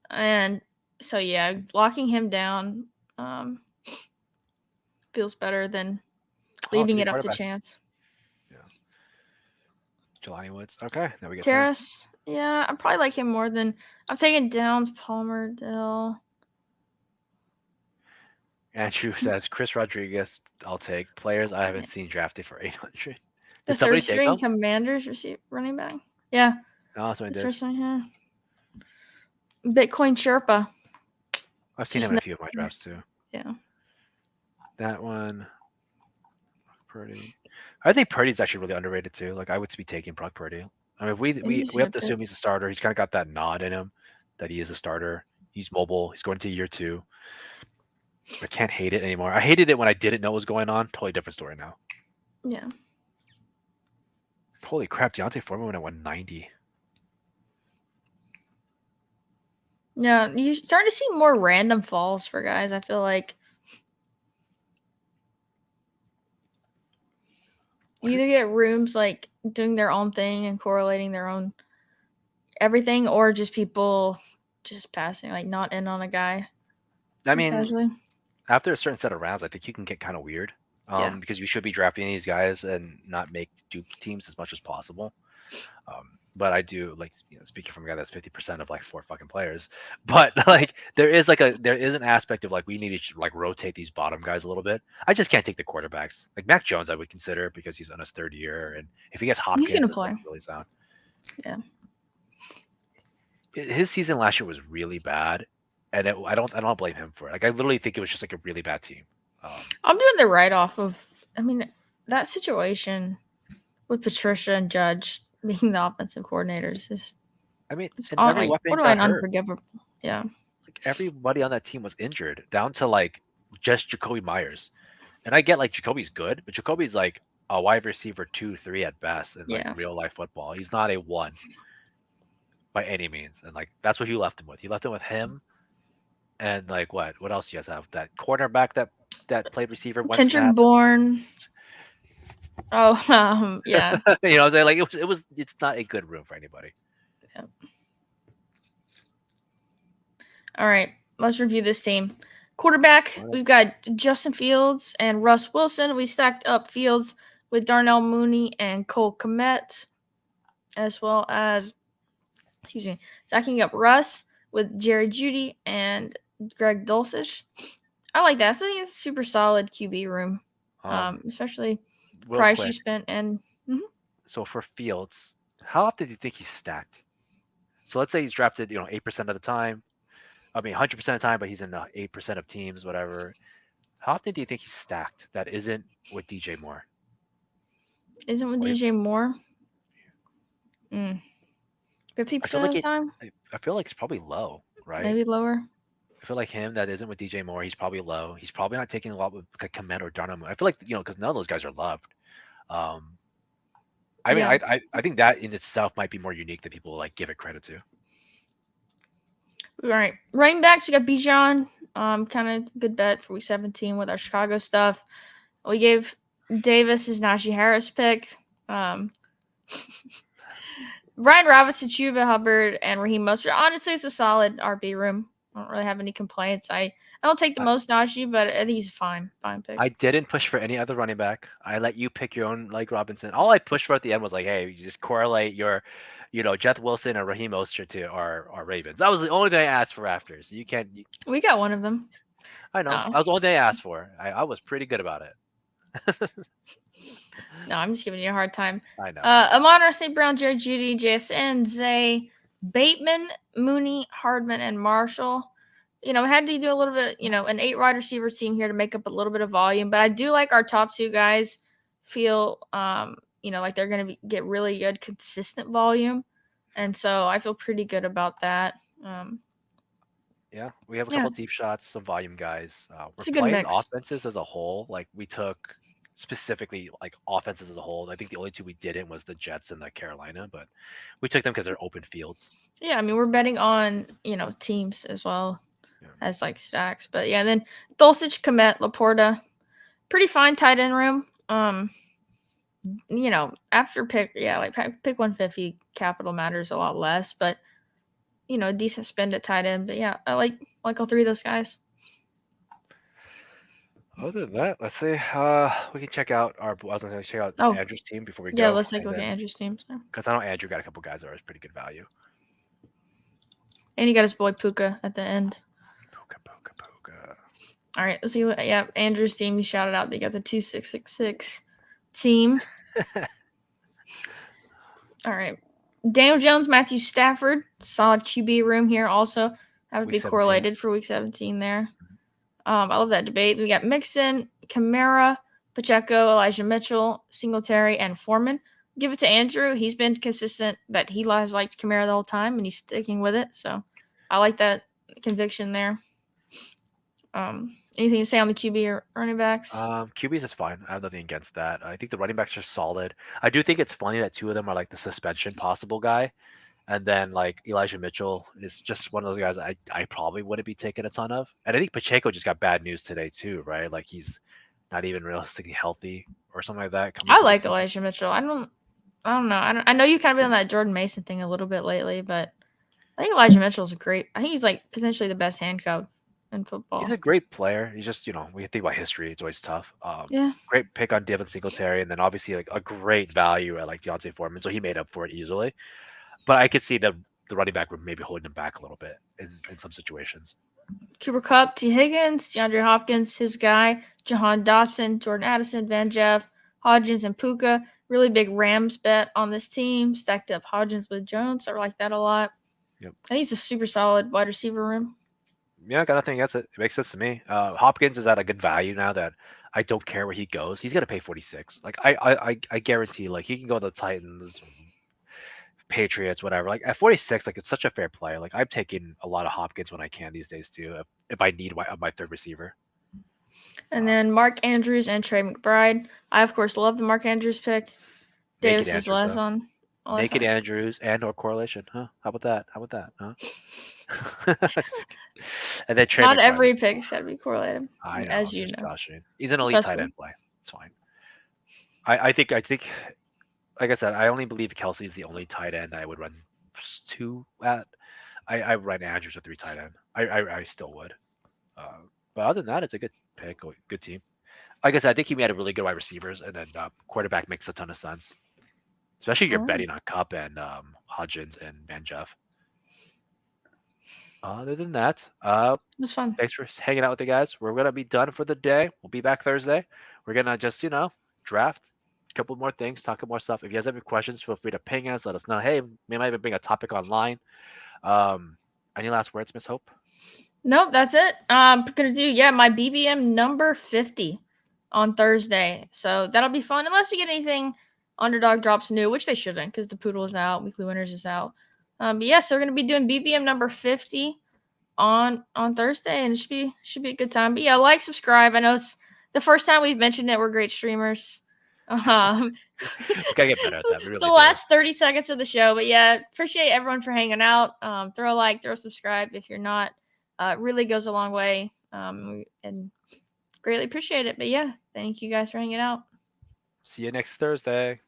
and so yeah, locking him down feels better than leaving it up to chance. Yeah. Jelani Woods. Okay, now we get Terrace. Yeah, I probably like him more than I'm taking Downs, Palmer, Dell. Andrew says Chris Rodriguez. I'll take players I haven't seen drafted for 800. The third string Commanders running back. Yeah. Oh, so I did. Yeah. Bitcoin Sherpa. I've seen him in a few of my drafts too. Yeah. That one. Purdy. I think Purdy's actually really underrated too. Like I would be taking Brock Purdy. I mean, we have to assume he's a starter. He's kind of got that nod in him that he is a starter. He's mobile. He's going to year 2. I can't hate it anymore. I hated it when I didn't know what was going on. Totally different story now. Yeah. Holy crap, Deontay Foreman went at 190. Yeah, you're starting to see more random falls for guys, I feel like. You either get rooms like doing their own thing and correlating their own everything, or just people just passing, like not in on a guy I mean, casually. after a certain set of rounds, I think you can get kind of weird. Yeah. Because you should be drafting these guys and not make dupe teams as much as possible. But I do like, speaking from a guy that's 50% of like 4 fucking players. But like there is an aspect of like we need to like rotate these bottom guys a little bit. I just can't take the quarterbacks. Like Mac Jones, I would consider because he's on his 3rd year, and if he gets He's gonna Hopkins, it's play. like really sound. Yeah. His season last year was really bad, and I don't blame him for it. Like I literally think it was just like a really bad team. I'm doing the write off of. I mean, that situation with Patricia and Judge being the offensive coordinators is. I mean, It's and every like, weapon borderline got hurt. unforgivable. Yeah. Like everybody on that team was injured, down to like just Jacoby Myers. And I get like Jacoby's good, but Jacoby's like a wide receiver 2, 3 at best in like Yeah. real life football. He's not a 1 by any means. And like that's what you left him with. You left him with him and like what else do you guys have? That cornerback that played receiver one Kendrick snap. Bourne. Oh, yeah. You know what I'm saying? Like it's not a good room for anybody. Yeah. All right, let's review this team. Quarterback, we've got Justin Fields and Russ Wilson. We stacked up Fields with Darnell Mooney and Cole Kmet, as well as, stacking up Russ with Jerry Jeudy and Greg Dulcich. I like that. I think it's a super solid QB room, especially price you spent. And so for Fields, how often do you think he's stacked? So let's say he's drafted, 8% of the time. I mean, 100% of the time, but he's in 8% of teams, whatever. How often do you think he's stacked that isn't with DJ Moore? Isn't with DJ Moore? 50% of the time? I feel like it's probably low, right? Maybe lower. I feel like him that isn't with DJ Moore, he's probably low. He's probably not taking a lot with Kmet or Darnell. I feel like, because none of those guys are loved. I mean, I think that in itself might be more unique than people like give it credit to. All right, running backs, we got Bijan, kind of good bet for week 17 with our Chicago stuff. We gave Davis his Najee Harris pick. Brian Robinson, Chuba Hubbard, and Raheem Mostert. Honestly, it's a solid RB room. I don't really have any complaints. I don't take the most Najee, but I think he's a fine pick. I didn't push for any other running back. I let you pick your own, like Robinson. All I pushed for at the end was like, hey, you just correlate your, Jeff Wilson or Raheem Mostert to our Ravens. That was the only thing I asked for after. So you can't. We got one of them. I know. That was the only thing I asked for. I was pretty good about it. No, I'm just giving you a hard time. I know. Amon-Ra St. Brown, Jared Jeudy, JSN, Zay, Bateman, Mooney, Hardman, and Marshall. We had to do a little bit, an 8 wide receiver team here to make up a little bit of volume. But I do like our top 2 guys feel, like they're going to get really good, consistent volume. And so I feel pretty good about that. Yeah, we have a couple deep shots, some volume guys. It's a We're good playing mix. offenses as a whole. Like we took specifically like offenses as a whole. I think the only 2 we didn't was the Jets and the Carolina, but we took them because they're open fields. Yeah, I mean, we're betting on, teams as well as like stacks. But yeah, then Dulcich, Kmet, Laporta, pretty fine tight end room. After pick 150, capital matters a lot less, but decent spend at tight end. But yeah, I like all 3 of those guys. Other than that, let's see. We can check out I was going to check out Andrew's team before we go. Yeah, let's take a look at Andrew's team. Because I know Andrew got a couple guys that are pretty good value. And he got his boy Puka at the end. Puka. All right, let's see what. Yeah, Andrew's team. He shouted out. They got the 2666 team. All right, Daniel Jones, Matthew Stafford, solid QB room here. Also, that would be correlated for week 17 there. I love that debate. We got Mixon, Kamara, Pacheco, Elijah Mitchell, Singletary, and Foreman. Give it to Andrew. He's been consistent that he has liked Kamara the whole time, and he's sticking with it. So I like that conviction there. Anything to say on the QB or running backs? QBs is fine. I have nothing against that. I think the running backs are solid. I do think it's funny that 2 of them are like the suspension possible guy. And then like Elijah Mitchell is just one of those guys I probably wouldn't be taking a ton of. And I think Pacheco just got bad news today too, right? Like he's not even realistically healthy or something like that coming I into the like season. Elijah Mitchell. I don't know. I know you've kind of been on that Jordan Mason thing a little bit lately, but I think Elijah Mitchell's great. I think he's like potentially the best handcuff in He's football. a great player. He's just, when you think about history, it's always tough. Yeah. Great pick on Devin Singletary, and then obviously like a great value at like Deontay Foreman, so he made up for it easily. But I could see the running back would maybe holding him back a little bit in some situations. Cooper Kupp, T. Higgins, DeAndre Hopkins, his guy, Jahan Dotson, Jordan Addison, Van Jeff, Hodgins, and Puka. Really big Rams bet on this team. Stacked up Hodgins with Jones. I like that a lot. Yep. And he's a super solid wide receiver room. Yeah, I got nothing against it. It makes sense to me. Hopkins is at a good value now that I don't care where he goes. He's gonna pay 46. Like I guarantee, like he can go to the Titans, Patriots, whatever. Like at 46, like it's such a fair play. Like I'm taking a lot of Hopkins when I can these days too, if I need my third receiver. And then Mark Andrews and Trey McBride. I of course love the Mark Andrews pick. Naked Davis's Andrews last though. one. Naked Andrews and or correlation, huh? How about that? How about that, huh? And then Trey Not McBride. every pick's got to be correlated, I know, as I'm you just know. joshing. He's an elite Best tight one. end play. It's fine. I think, like I said, I only believe Kelsey's the only tight end I would run two at. I run Andrews with 3 tight end. I still would. But other than that, it's a good pick, good team. Like I said, I think he had a really good wide receivers, and then quarterback makes a ton of sense, especially if you're All right. betting on Cup and Hodgins and Van Jeff. Other than that, It was fun. thanks for hanging out with the guys. We're gonna be done for the day. We'll be back Thursday. We're gonna just draft a couple more things, talk about more stuff. If you guys have any questions, feel free to ping us. Let us know. Hey, we might even bring a topic online. Any last words, Miss Hope? Nope, that's it. I'm gonna do my BBM number 50 on Thursday, so that'll be fun. Unless we get anything, Underdog drops new, which they shouldn't, because the Poodle is out, Weekly Winners is out. But yeah, so we're gonna be doing BBM number 50 on Thursday, and it should be a good time. But yeah, like, subscribe. I know it's the first time we've mentioned it. We're great streamers. We gotta get better at that. We The really do. last 30 seconds of the show. But yeah, appreciate everyone for hanging out. Throw a like, throw a subscribe if you're not. It really goes a long way. And greatly appreciate it. But yeah, thank you guys for hanging out. See you next Thursday.